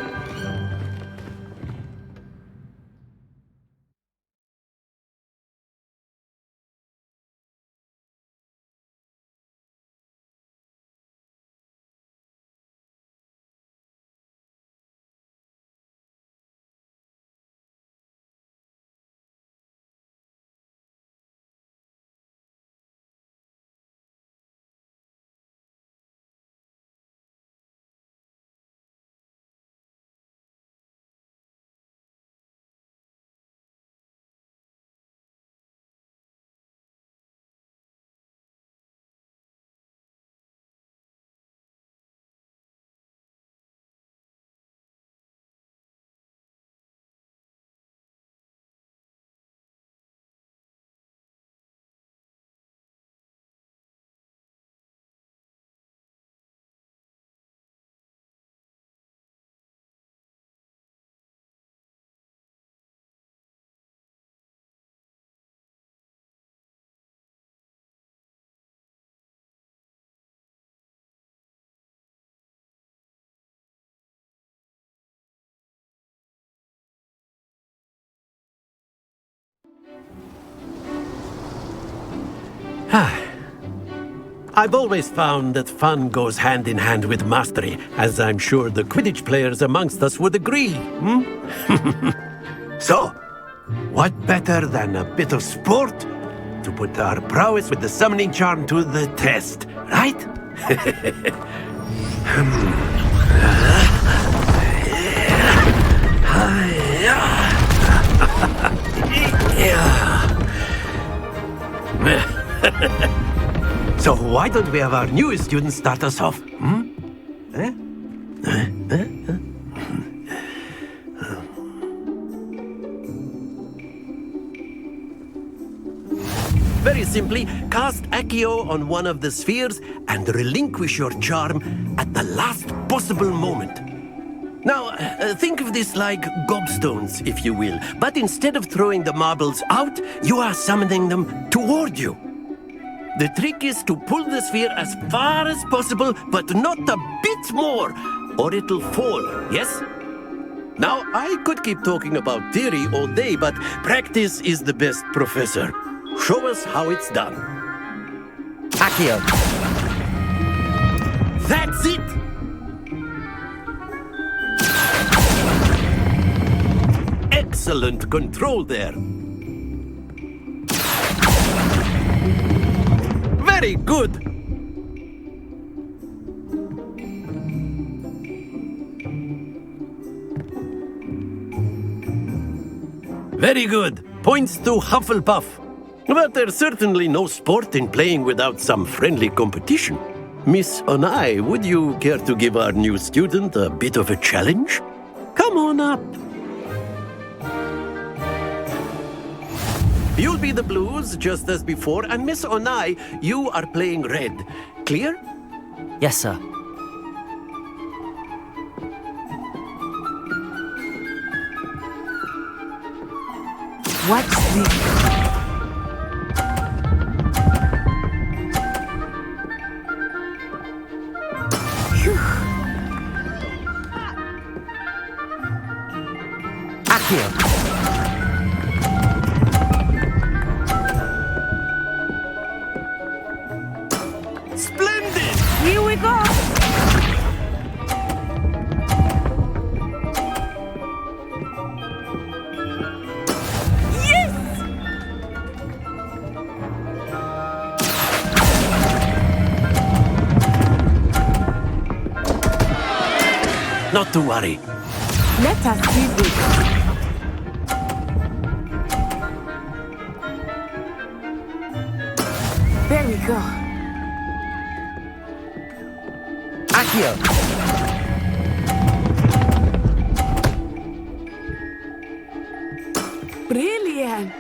I've always found that fun goes hand in hand with mastery, as I'm sure the Quidditch players amongst us would agree. So, what better than a bit of sport to put our prowess with the summoning charm to the test, right? So why don't we have our newest student start us off? Very simply, cast Accio on one of the spheres and relinquish your charm at the last possible moment. Now, think of this like gobstones, if you will. But instead of throwing the marbles out, you are summoning them toward you. The trick is to pull the sphere as far as possible, but not a bit more, or it'll fall, yes? Now, I could keep talking about theory all day, but practice is the best professor. Show us how it's done. Accio. That's it! Excellent control there. Very good. Very good. Points to Hufflepuff. But there's certainly no sport in playing without some friendly competition. Miss Onai, would you care to give our new student a bit of a challenge? Come on up. You'll be the blues, just as before, and Miss Onai, you are playing red. Clear? Yes, sir. Watch this. Accio. Splendid! Here we go. Not to worry. Let us see this. There we go. Accio. Brilliant.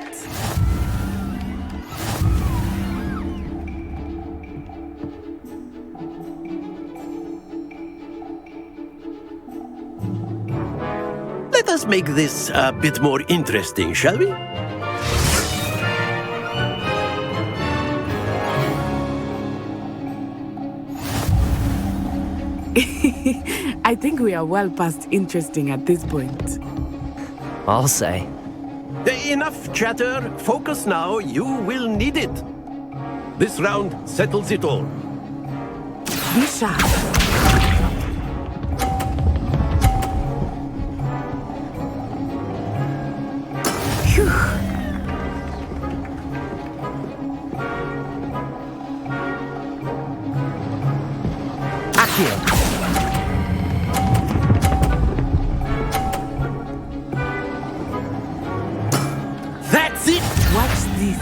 Let us make this a bit more interesting, shall we? I think we are well past interesting at this point. I'll say. Enough chatter. Focus now. You will need it. This round settles it all. Be sharp. Phew. Accio. That's it! Watch this.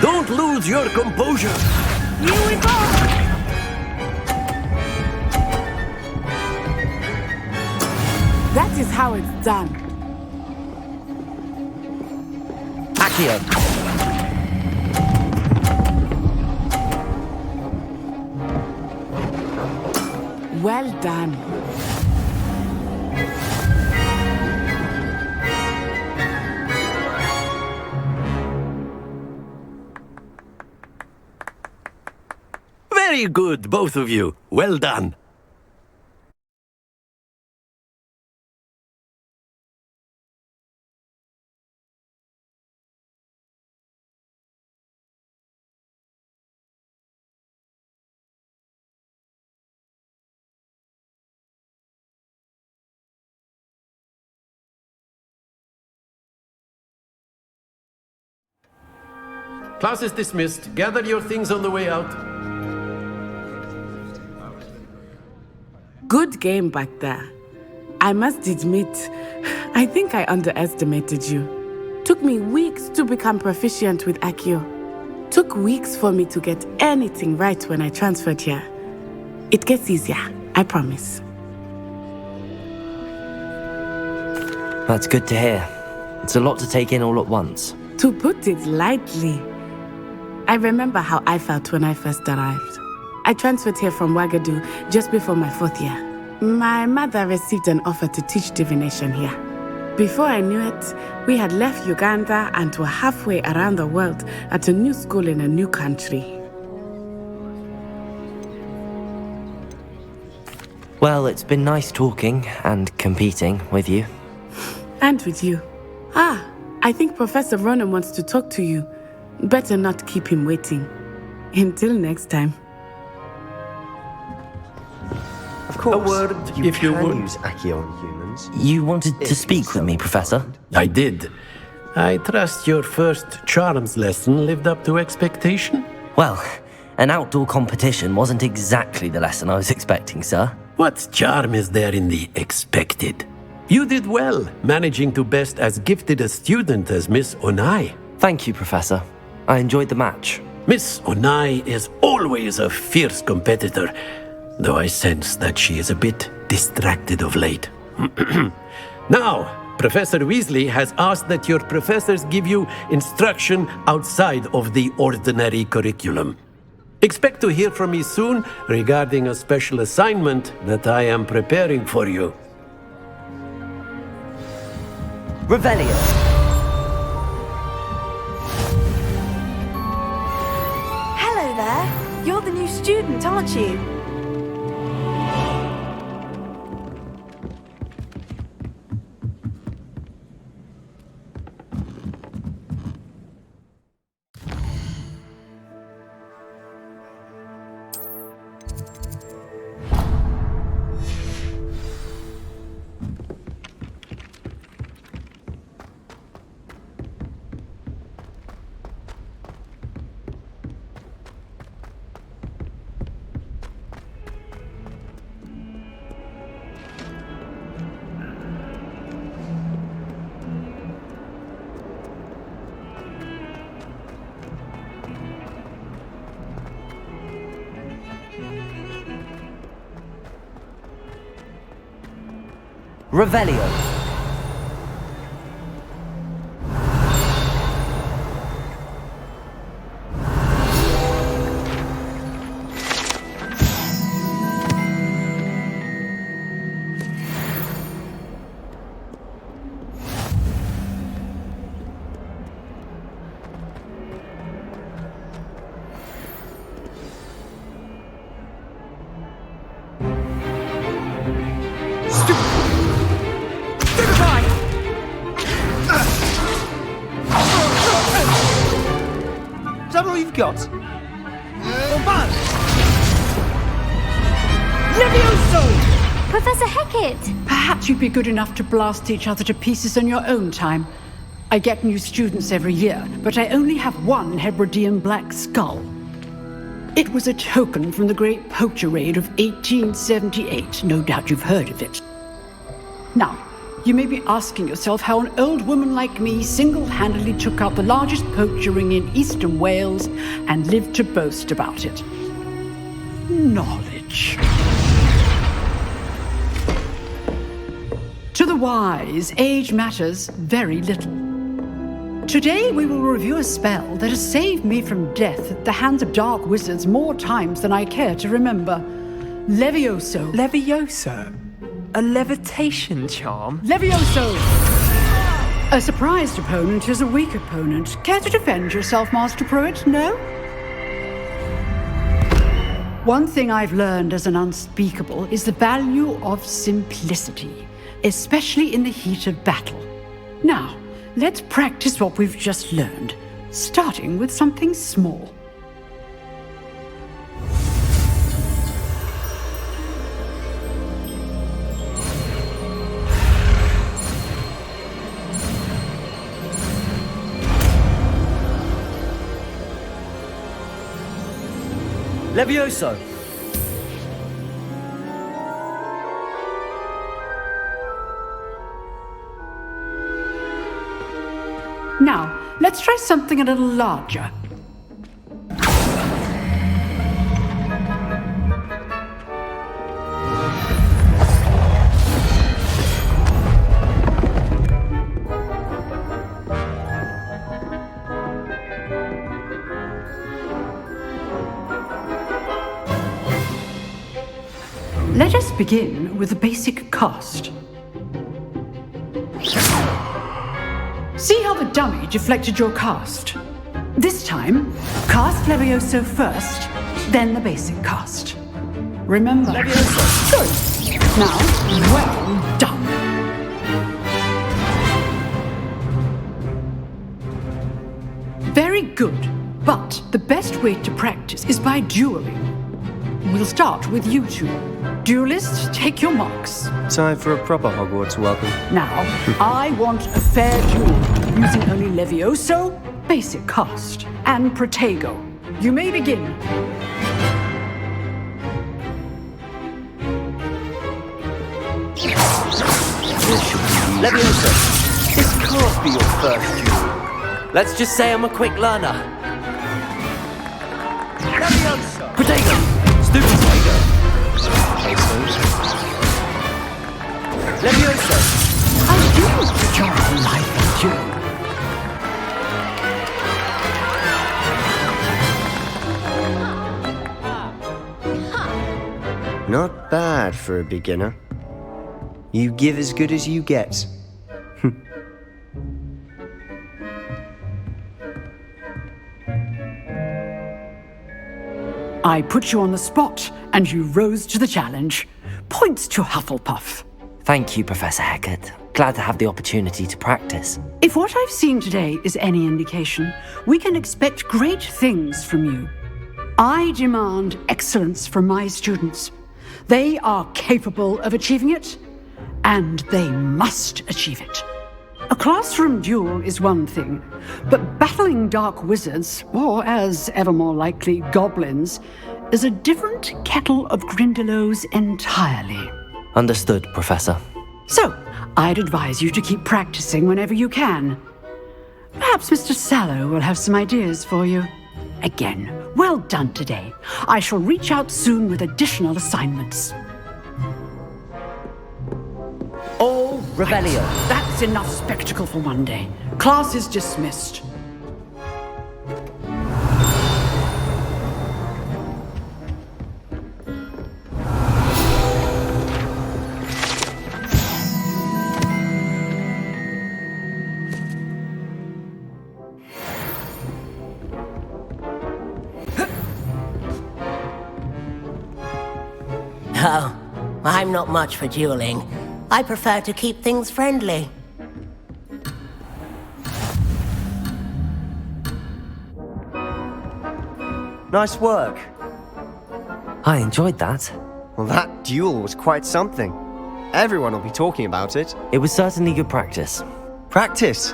Don't lose your composure. Here we go. That is how it's done. Accio. Well done. Very good, both of you. Well done. Class is dismissed. Gather your things on the way out. Good game back there. I must admit, I think I underestimated you. Took me weeks to become proficient with Accio. Took weeks for me to get anything right when I transferred here. It gets easier, I promise. That's good to hear. It's a lot to take in all at once. To put it lightly, I remember how I felt when I first arrived. I transferred here from Ouagadougou just before my 4th year. My mother received an offer to teach divination here. Before I knew it, we had left Uganda and were halfway around the world at a new school in a new country. Well, it's been nice talking and competing with you. And with you. Ah, I think Professor Ronan wants to talk to you. Better not keep him waiting. Until next time. Of course, a word, if you would. Use Accio on humans. You wanted to speak with me, Professor? I did. I trust your first charms lesson lived up to expectation? Well, an outdoor competition wasn't exactly the lesson I was expecting, sir. What charm is there in the expected? You did well, managing to best as gifted a student as Miss Onai. Thank you, Professor. I enjoyed the match. Miss Onai is always a fierce competitor. though I sense that she is a bit distracted of late. Now, Professor Weasley has asked that your professors give you instruction outside of the ordinary curriculum. Expect to hear from me soon regarding a special assignment that I am preparing for you. Revelio. Hello there. You're the new student, aren't you? Revelio. Is that all you've got? Levioso! Professor Hecat! Perhaps you'd be good enough to blast each other to pieces on your own time. I get new students every year, but I only have one Hebridean black skull. It was a token from the Great Poacher Raid of 1878. No doubt you've heard of it. Now, you may be asking yourself how an old woman like me single-handedly took out the largest poacher ring in eastern Wales and lived to boast about it. Knowledge. To the wise, age matters very little. Today we will review a spell that has saved me from death at the hands of dark wizards more times than I care to remember. Levioso. Levioso? A levitation charm? Levioso! A surprised opponent is a weak opponent. Care to defend yourself, Master Pruitt? No? One thing I've learned as an unspeakable is the value of simplicity, especially in the heat of battle. Now, let's practice what we've just learned, starting with something small. Levioso. Now, let's try something a little larger. Let us begin with the basic cast. See how the dummy deflected your cast? This time, cast Levioso first, then the basic cast. Remember? Levioso. Good. Now, well done. Very good. But the best way to practice is by dueling. We'll start with you two. Duelists, take your marks. Time for a proper Hogwarts welcome. Now, I want a fair duel, using only Levioso, basic cast, and Protego. You may begin. Levioso, this can't be your first duel. Let's just say I'm a quick learner. Levioso! Protego, stupid Protego. Levioso! I do to charm life and you. Not bad for a beginner. You give as good as you get. I put you on the spot, and you rose to the challenge. Points to Hufflepuff. Thank you, Professor Hecat. Glad to have the opportunity to practice. If what I've seen today is any indication, we can expect great things from you. I demand excellence from my students. They are capable of achieving it, and they must achieve it. A classroom duel is one thing, but battling dark wizards, or as ever more likely, goblins, is a different kettle of Grindylows entirely. Understood, Professor. So, I'd advise you to keep practicing whenever you can. Perhaps Mr. Sallow will have some ideas for you. Again, well done today. I shall reach out soon with additional assignments. All Revelio. That's enough spectacle for one day. Class is dismissed. Oh, I'm not much for dueling. I prefer to keep things friendly. Nice work. I enjoyed that. Well, that duel was quite something. Everyone will be talking about it. It was certainly good practice. Practice?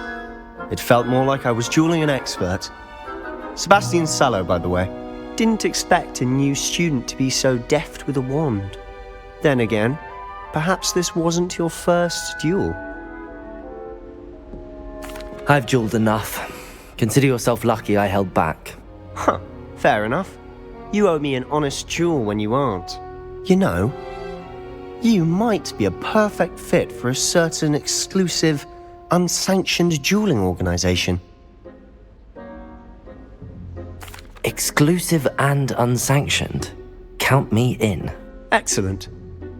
It felt more like I was dueling an expert. Sebastian Sallow, by the way. Didn't expect a new student to be so deft with a wand. Then again, perhaps this wasn't your first duel. I've dueled enough. Consider yourself lucky I held back. Huh, fair enough. You owe me an honest duel when you aren't. You know, you might be a perfect fit for a certain exclusive, unsanctioned dueling organization. Exclusive and unsanctioned. Count me in. Excellent.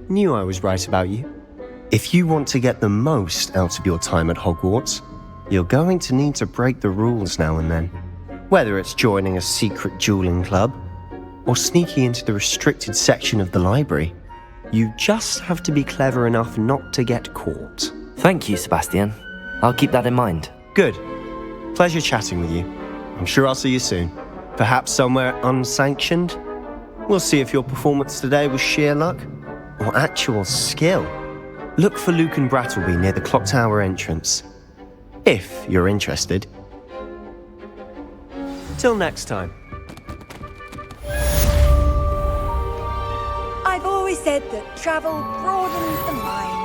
Knew I was right about you. If you want to get the most out of your time at Hogwarts, you're going to need to break the rules now and then. Whether it's joining a secret dueling club, or sneaking into the restricted section of the library, you just have to be clever enough not to get caught. Thank you, Sebastian. I'll keep that in mind. Good. Pleasure chatting with you. I'm sure I'll see you soon. Perhaps somewhere unsanctioned? We'll see if your performance today was sheer luck or actual skill. Look for Luke and Brattleby near the clock tower entrance, if you're interested. Till next time. I've always said that travel broadens the mind.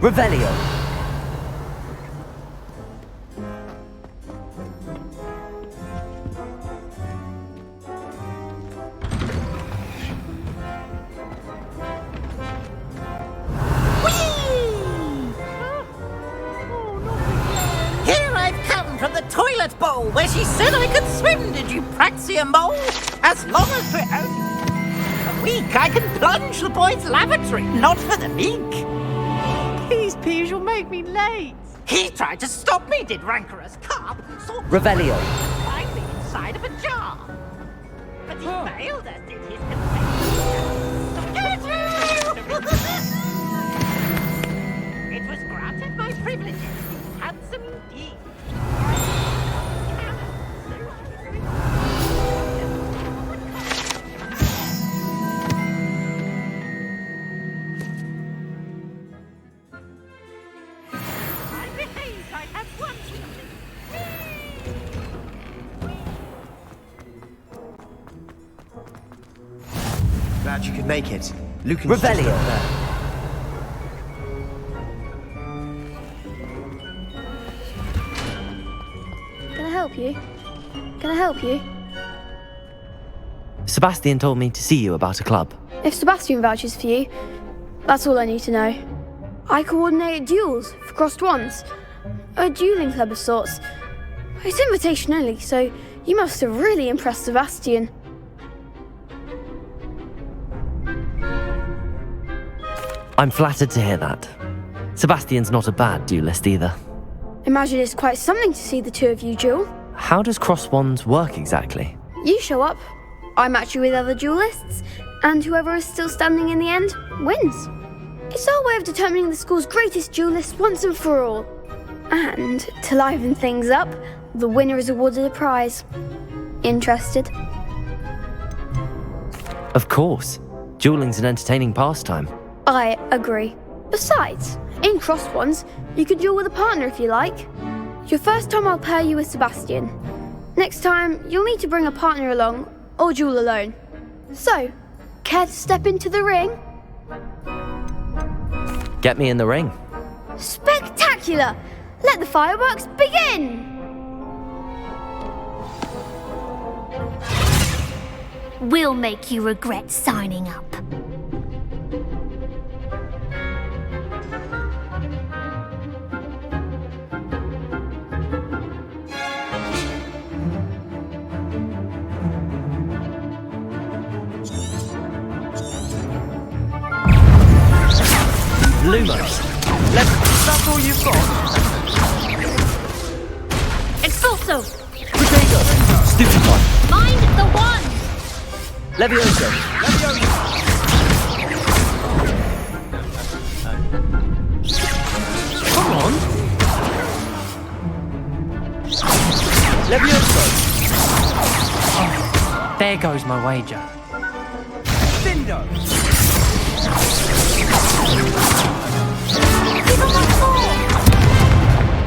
Revelio. Pilot Bowl, where she said I could swim, did you Praxium Mole? As long as we're only a week, I can plunge the boys' lavatory, not for the meek. Please, Piers, you'll make me late. He tried to stop me, did rancorous carp. Revelio. Finally inside of a jar. But he failed us, did his companion. It was granted my privileges. Handsome indeed. Glad you could make it. Luke and Revelio. Can I help you? Can I help you? Sebastian told me to see you about a club. If Sebastian vouches for you, that's all I need to know. I coordinate duels for crossed wands. A dueling club of sorts. It's invitation only, so you must have really impressed Sebastian. I'm flattered to hear that. Sebastian's not a bad duelist either. Imagine it's quite something to see the two of you duel. How does cross wands work exactly? You show up, I match you with other duelists, and whoever is still standing in the end wins. It's our way of determining the school's greatest duelist once and for all. And to liven things up, the winner is awarded a prize. Interested? Of course. Dueling's an entertaining pastime. I agree. Besides, in crossed ones, you can duel with a partner if you like. Your first time I'll pair you with Sebastian. Next time, you'll need to bring a partner along, or duel alone. So, care to step into the ring? Get me in the ring. Spectacular! Let the fireworks begin! We'll make you regret signing up. Lumos. That's all you've got? Expulso! Potato. Stupefy. Mind the wand! Levioso. Come on. Levioso. Oh, there goes my wager. Bindo. Give him one more!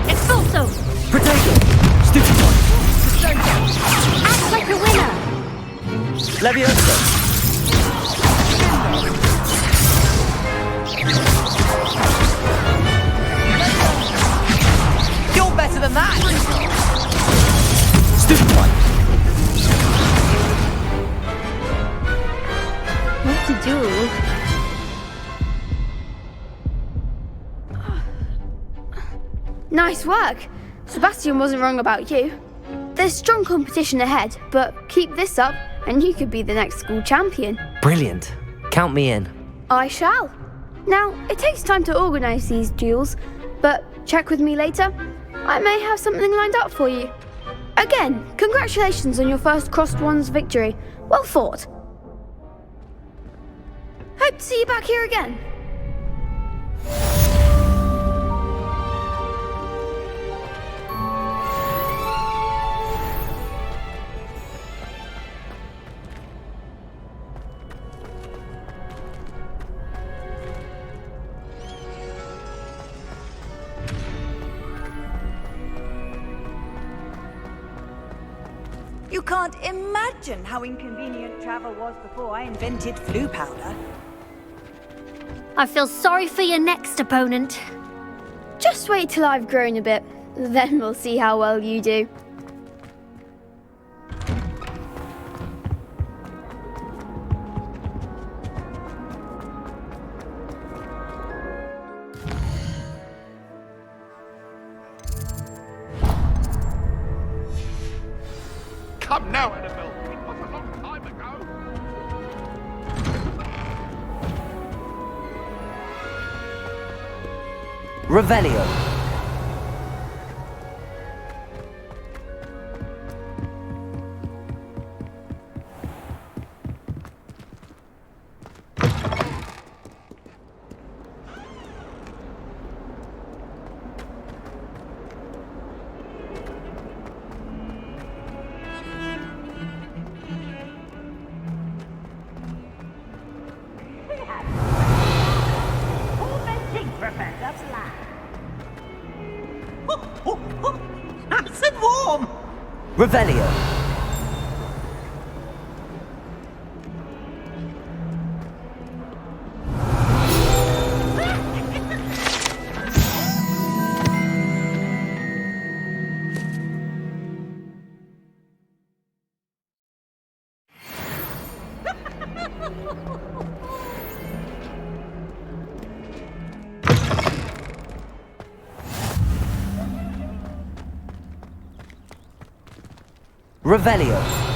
Expulso! Potato. Stupefy. Act like a winner! Levioso. You're better than that! Stupid one! What to do? Nice work! Sebastian wasn't wrong about you. There's strong competition ahead, but keep this up and you could be the next school champion. Brilliant. Count me in. I shall. Now, it takes time to organise these duels, but check with me later. I may have something lined up for you. Again, congratulations on your first crossed wands victory. Well fought. Hope to see you back here again. You can't imagine how inconvenient travel was before I invented flu powder. I feel sorry for your next opponent. Just wait till I've grown a bit, then we'll see how well you do. Come now, Annabelle. It was a long time ago. Revelio. Nice and warm. Revelio. Revelio.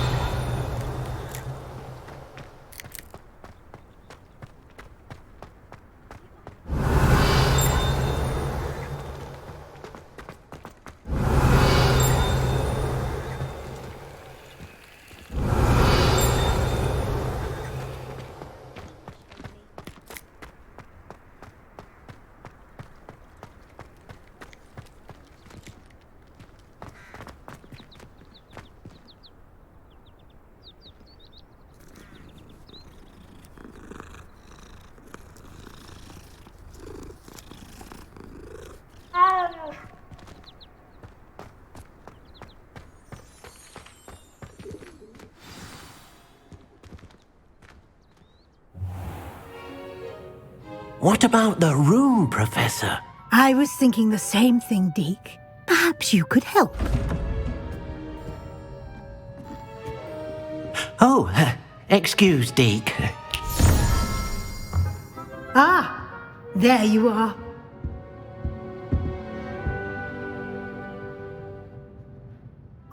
What about the room, Professor? I was thinking the same thing, Deke. Perhaps you could help. Oh, excuse, Deke. Ah, there you are.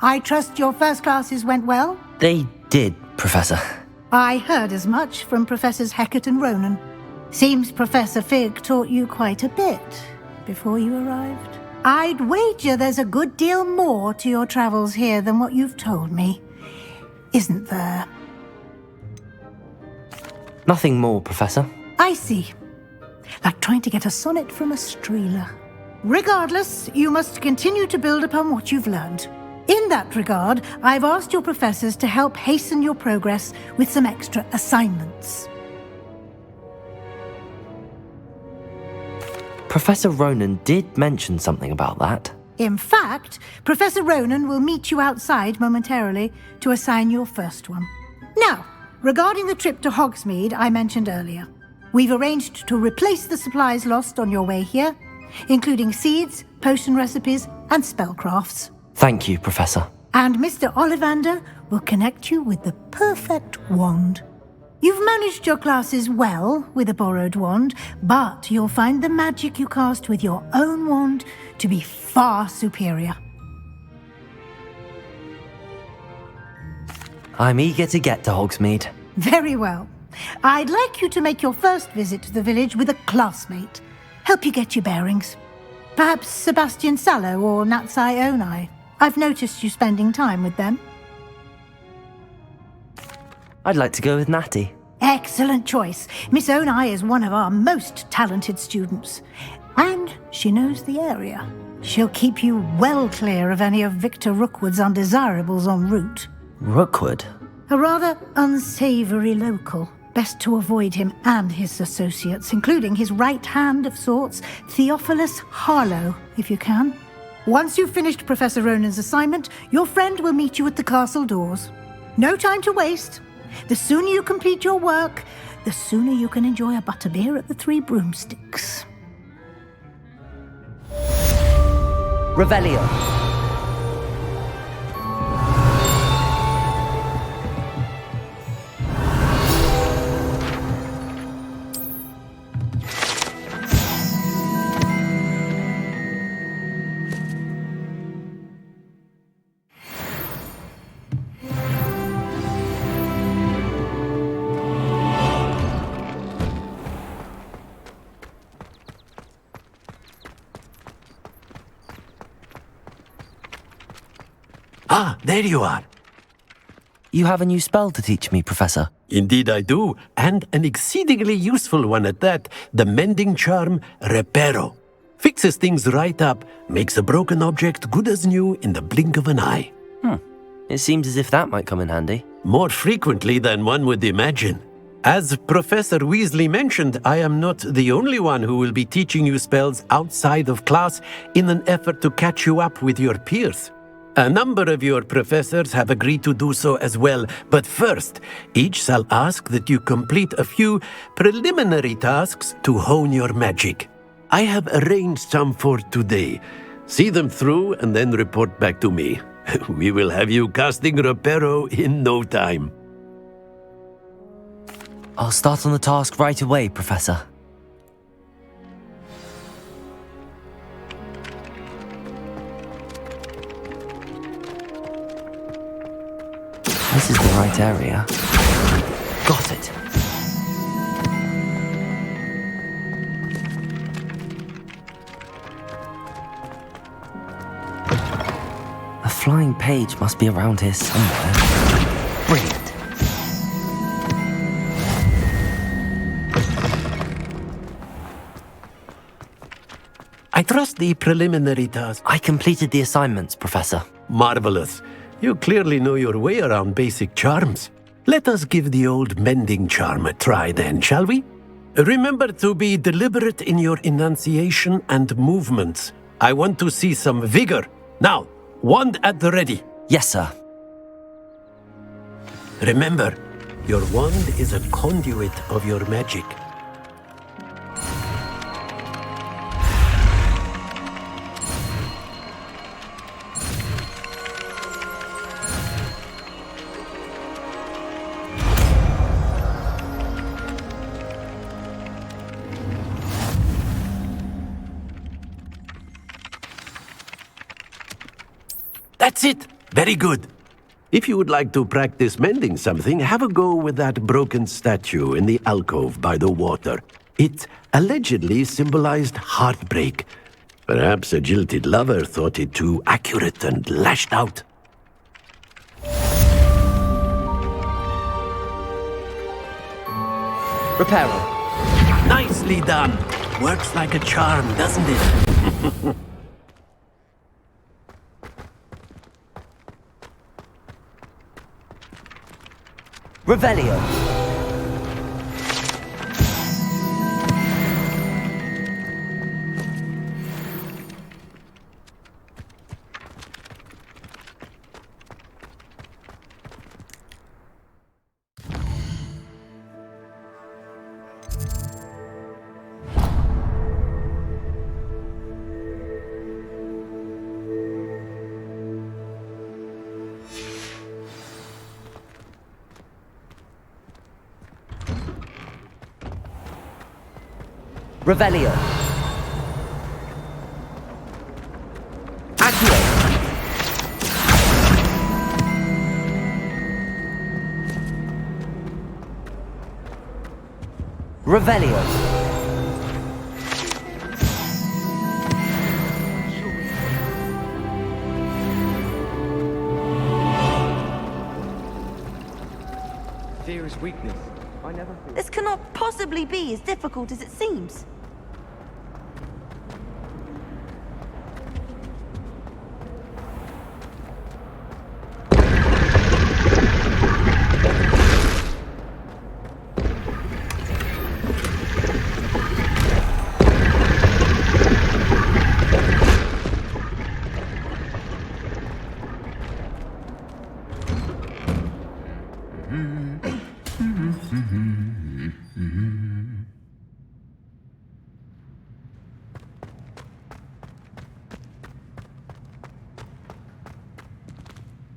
I trust your first classes went well? They did, Professor. I heard as much from Professors Hecat and Ronan. Seems Professor Fig taught you quite a bit before you arrived. I'd wager there's a good deal more to your travels here than what you've told me. Isn't there? Nothing more, Professor. I see. Like trying to get a sonnet from a streeler. Regardless, you must continue to build upon what you've learned. In that regard, I've asked your professors to help hasten your progress with some extra assignments. Professor Ronan did mention something about that. In fact, Professor Ronan will meet you outside momentarily to assign your first one. Now, regarding the trip to Hogsmeade I mentioned earlier, we've arranged to replace the supplies lost on your way here, including seeds, potion recipes, and spellcrafts. Thank you, Professor. And Mr. Ollivander will connect you with the perfect wand. You've managed your classes well with a borrowed wand, but you'll find the magic you cast with your own wand to be far superior. I'm eager to get to Hogsmeade. Very well. I'd like you to make your first visit to the village with a classmate. Help you get your bearings. Perhaps Sebastian Sallow or Natsai Onai. I've noticed you spending time with them. I'd like to go with Natty. Excellent choice. Miss Onai is one of our most talented students. And she knows the area. She'll keep you well clear of any of Victor Rookwood's undesirables en route. Rookwood? A rather unsavory local. Best to avoid him and his associates, including his right hand of sorts, Theophilus Harlow, if you can. Once you've finished Professor Ronan's assignment, your friend will meet you at the castle doors. No time to waste. The sooner you complete your work, the sooner you can enjoy a butterbeer at the Three Broomsticks. Revelio. Ah, there you are. You have a new spell to teach me, Professor. Indeed I do, and an exceedingly useful one at that. The mending charm, Reparo. Fixes things right up, makes a broken object good as new in the blink of an eye. It seems as if that might come in handy. More frequently than one would imagine. As Professor Weasley mentioned, I am not the only one who will be teaching you spells outside of class in an effort to catch you up with your peers. A number of your professors have agreed to do so as well, but first, each shall ask that you complete a few preliminary tasks to hone your magic. I have arranged some for today. See them through and then report back to me. We will have you casting Reparo in no time. I'll start on the task right away, Professor. This is the right area. Got it. A flying page must be around here somewhere. Brilliant. I trust the preliminary task. I completed the assignments, Professor. Marvelous. You clearly know your way around basic charms. Let us give the old mending charm a try then, shall we? Remember to be deliberate in your enunciation and movements. I want to see some vigor. Now, wand at the ready. Yes, sir. Remember, your wand is a conduit of your magic. That's it! Very good. If you would like to practice mending something, have a go with that broken statue in the alcove by the water. It allegedly symbolized heartbreak. Perhaps a jilted lover thought it too accurate and lashed out. Reparo. Nicely done. Works like a charm, doesn't it? Revelio. Revelio. Accio. Revelio. Fear is weakness. I never thought. This cannot possibly be as difficult as it seems.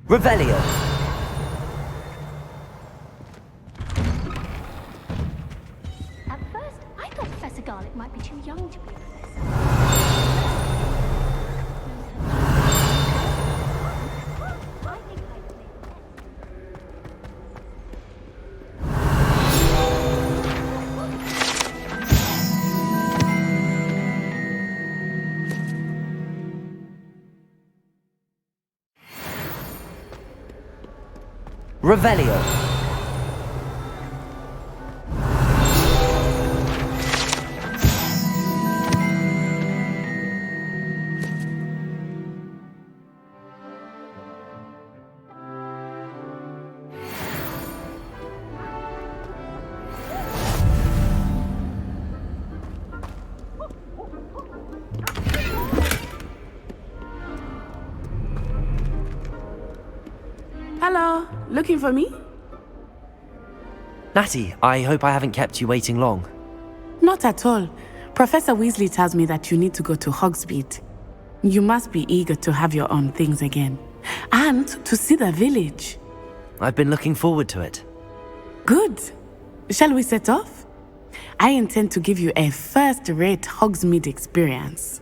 Revelio. At first, I thought Professor Garlick might be too young to be a professor. I think I'd play Revelio. Hello, looking for me? Natty, I hope I haven't kept you waiting long. Not at all. Professor Weasley tells me that you need to go to Hogsmeade. You must be eager to have your own things again. And to see the village. I've been looking forward to it. Good. Shall we set off? I intend to give you a first-rate Hogsmeade experience.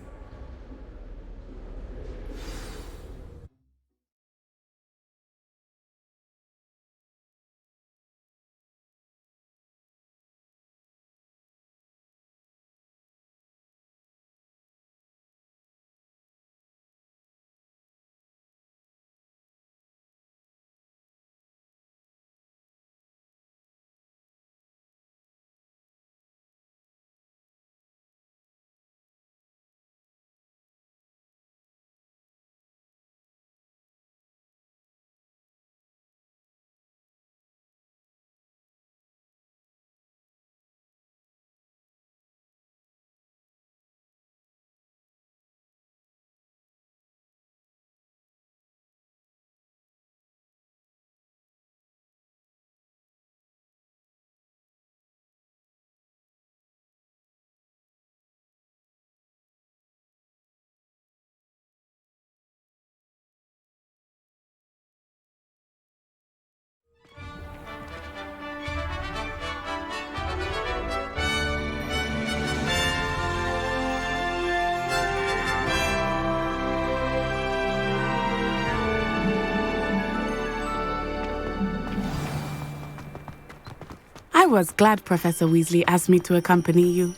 I was glad Professor Weasley asked me to accompany you.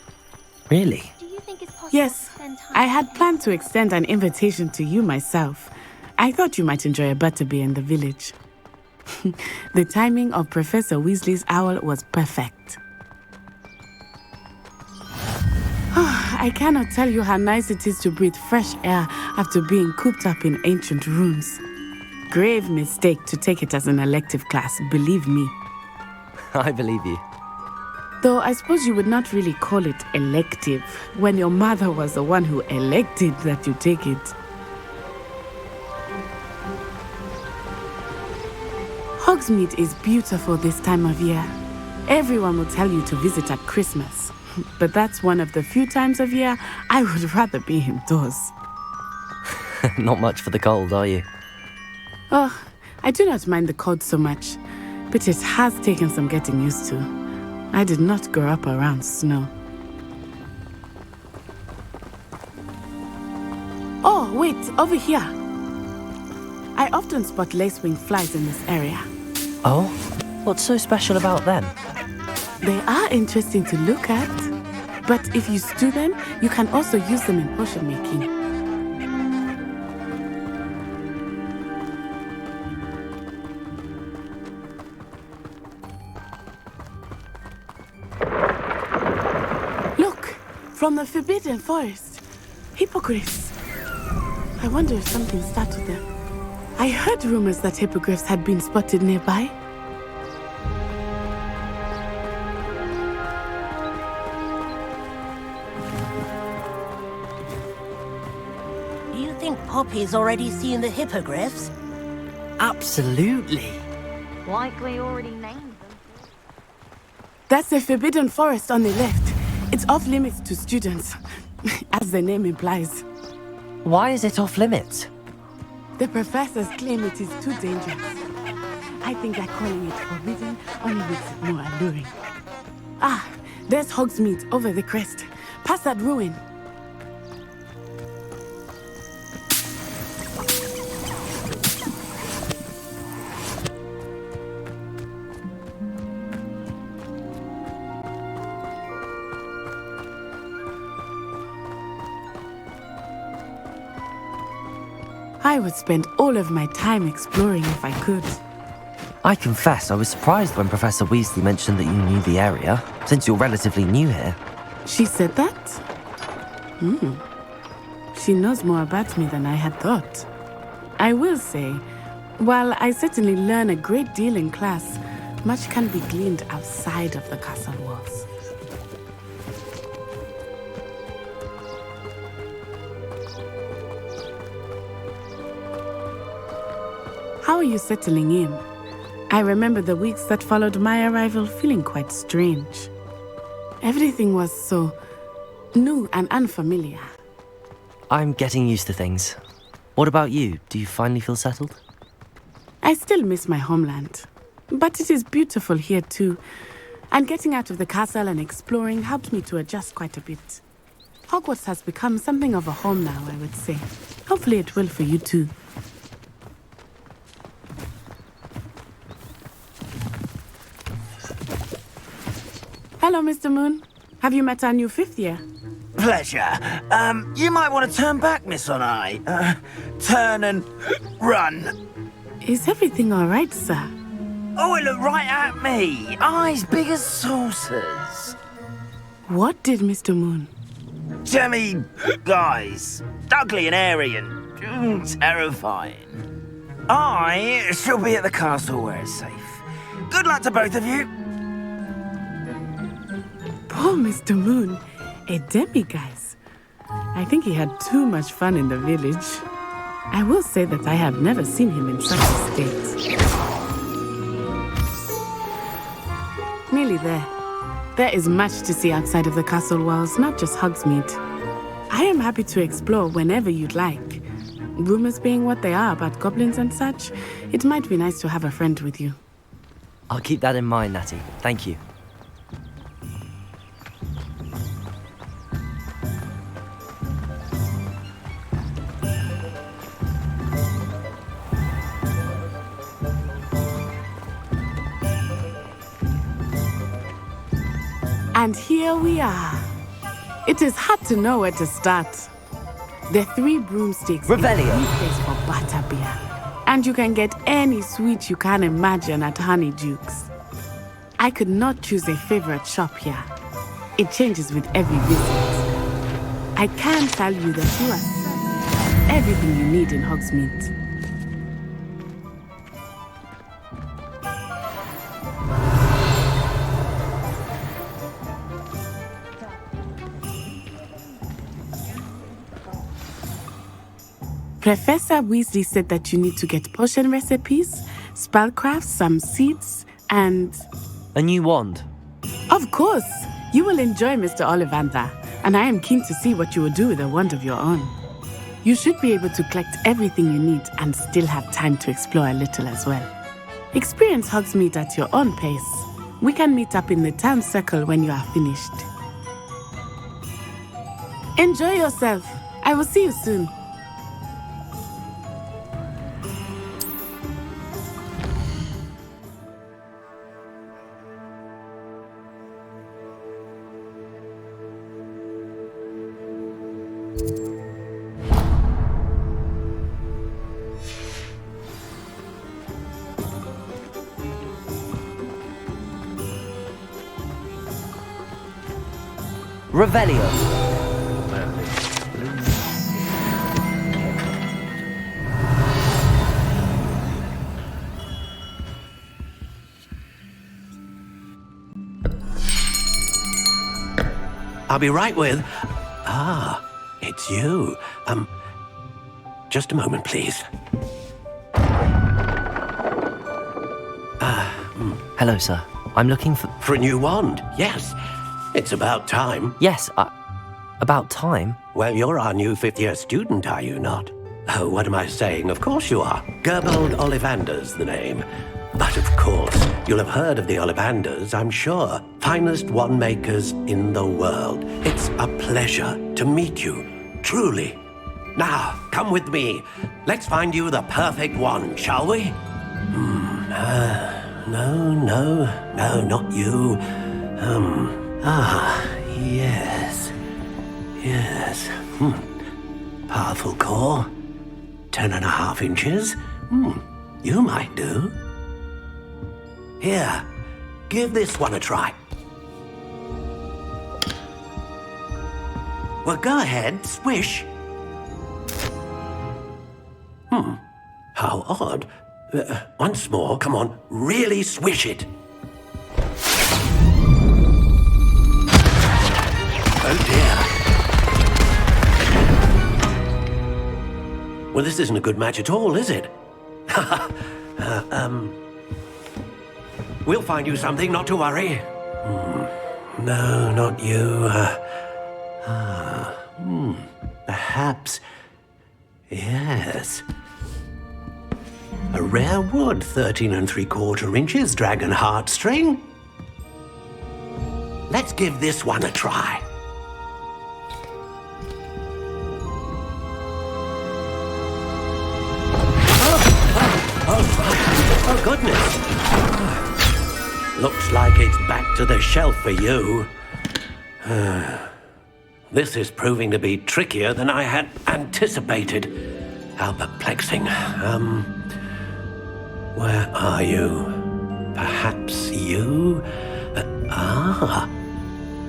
Really? Yes, I had planned to extend an invitation to you myself. I thought you might enjoy a butterbeer in the village. The timing of Professor Weasley's owl was perfect. I cannot tell you how nice it is to breathe fresh air after being cooped up in ancient rooms. Grave mistake to take it as an elective class, believe me. I believe you. Though I suppose you would not really call it elective when your mother was the one who elected that you take it. Hogsmeade is beautiful this time of year. Everyone will tell you to visit at Christmas. But that's one of the few times of year I would rather be indoors. Not much for the cold, are you? Oh, I do not mind the cold so much, but it has taken some getting used to. I did not grow up around snow. Oh, wait, over here. I often spot lacewing flies in this area. Oh? What's so special about them? They are interesting to look at, but if you stew them, you can also use them in potion making. Look, from the Forbidden Forest. Hippogriffs. I wonder if something started them. I heard rumors that hippogriffs had been spotted nearby. Do you think Poppy's already seen the hippogriffs? Absolutely. Likely already named them. That's the Forbidden Forest on the left. It's off limits to students, as the name implies. Why is it off limits? The professors claim it is too dangerous. I think that calling it forbidden only makes it more alluring. Ah, there's Hogsmeade over the crest. Past that ruin. I would spend all of my time exploring if I could. I confess I was surprised when Professor Weasley mentioned that you knew the area, since you're relatively new here. She said that? She knows more about me than I had thought. I will say, while I certainly learn a great deal in class, much can be gleaned outside of the castle walls. How are you settling in? I remember the weeks that followed my arrival feeling quite strange. Everything was so new and unfamiliar. I'm getting used to things. What about you? Do you finally feel settled? I still miss my homeland, but it is beautiful here too. And getting out of the castle and exploring helped me to adjust quite a bit. Hogwarts has become something of a home now, I would say. Hopefully it will for you too. Hello, Mr. Moon. Have you met our new 5th year? Pleasure. You might want to turn back, Miss Onai. Turn and run. Is everything all right, sir? Oh, it looked right at me. Eyes big as saucers. What did Mr. Moon? Jemmy, guys. Ugly and airy and terrifying. I shall be at the castle where it's safe. Good luck to both of you. Poor Mr. Moon, a demiguise. I think he had too much fun in the village. I will say that I have never seen him in such a state. Nearly there. There is much to see outside of the castle walls, not just Hogsmeade. I am happy to explore whenever you'd like. Rumors being what they are about goblins and such, it might be nice to have a friend with you. I'll keep that in mind, Natty. Thank you. And here we are. It is hard to know where to start. The 3 broomsticks Revelio. is the place for butterbeer. And you can get any sweet you can imagine at Honeydukes. I could not choose a favorite shop here. It changes with every visit. I can tell you that you are served everything you need in Hogsmeade. Professor Weasley said that you need to get potion recipes, spellcrafts, some seeds, and... A new wand. Of course! You will enjoy Mr. Ollivander, and I am keen to see what you will do with a wand of your own. You should be able to collect everything you need and still have time to explore a little as well. Experience Hogsmeade at your own pace. We can meet up in the town circle when you are finished. Enjoy yourself. I will see you soon. Revelio. I'll be right with... Ah, it's you. Just a moment, please. Hello, sir. I'm looking for... For a new wand, yes. It's about time. Yes, about time? Well, you're our new 5th-year student, are you not? Oh, what am I saying? Of course you are. Gerbold Ollivander's the name. But of course, you'll have heard of the Ollivanders, I'm sure. Finest wand makers in the world. It's a pleasure to meet you, truly. Now, come with me. Let's find you the perfect wand, shall we? No, not you. Yes. Powerful core. 10.5 inches. You might do. Here, give this one a try. Well, go ahead, swish. How odd. Once more, come on, really swish it. Oh dear. Well, this isn't a good match at all, is it? We'll find you something, not to worry. No, not you. Perhaps. Yes. A rare wood, 13 3/4 inches, dragon heartstring. Let's give this one a try. Oh, goodness. Looks like it's back to the shelf for you. This is proving to be trickier than I had anticipated. How perplexing. Where are you? Perhaps you?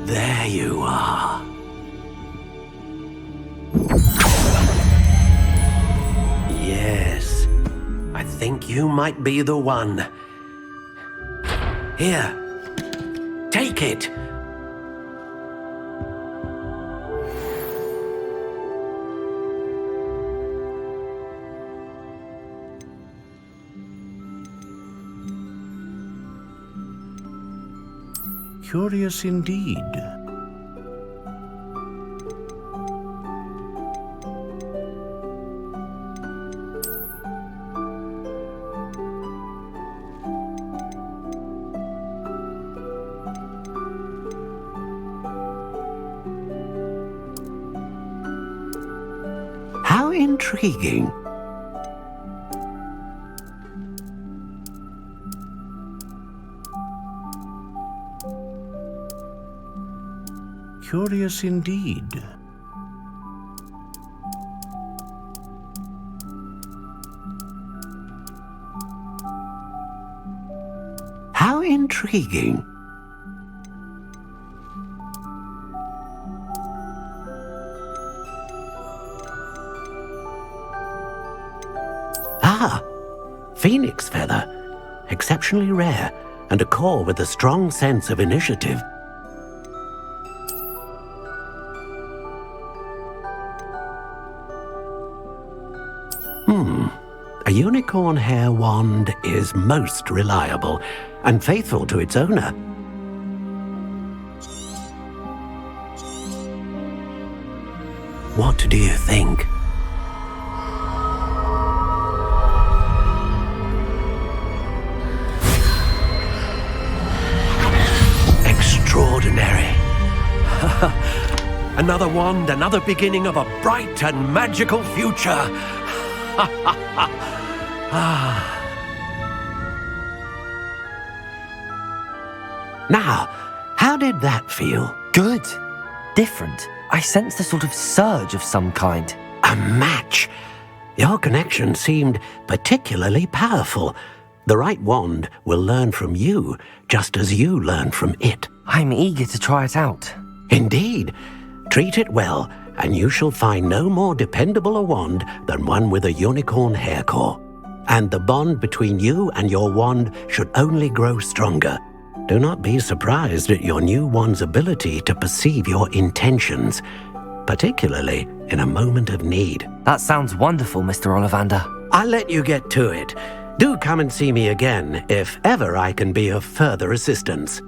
There you are. Yes, I think you might be the one. Here, take it. Curious indeed. How intriguing. Curious indeed. How intriguing. Phoenix feather. Exceptionally rare, and a core with a strong sense of initiative. A unicorn hair wand is most reliable and faithful to its owner. What do you think? Extraordinary. Another wand, another beginning of a bright and magical future. Now, how did that feel? Good. Different. I sensed a sort of surge of some kind. A match. Your connection seemed particularly powerful. The right wand will learn from you, just as you learn from it. I'm eager to try it out. Indeed. Treat it well, and you shall find no more dependable a wand than one with a unicorn hair core. And the bond between you and your wand should only grow stronger. Do not be surprised at your new wand's ability to perceive your intentions, particularly in a moment of need. That sounds wonderful, Mr. Ollivander. I'll let you get to it. Do come and see me again if ever I can be of further assistance.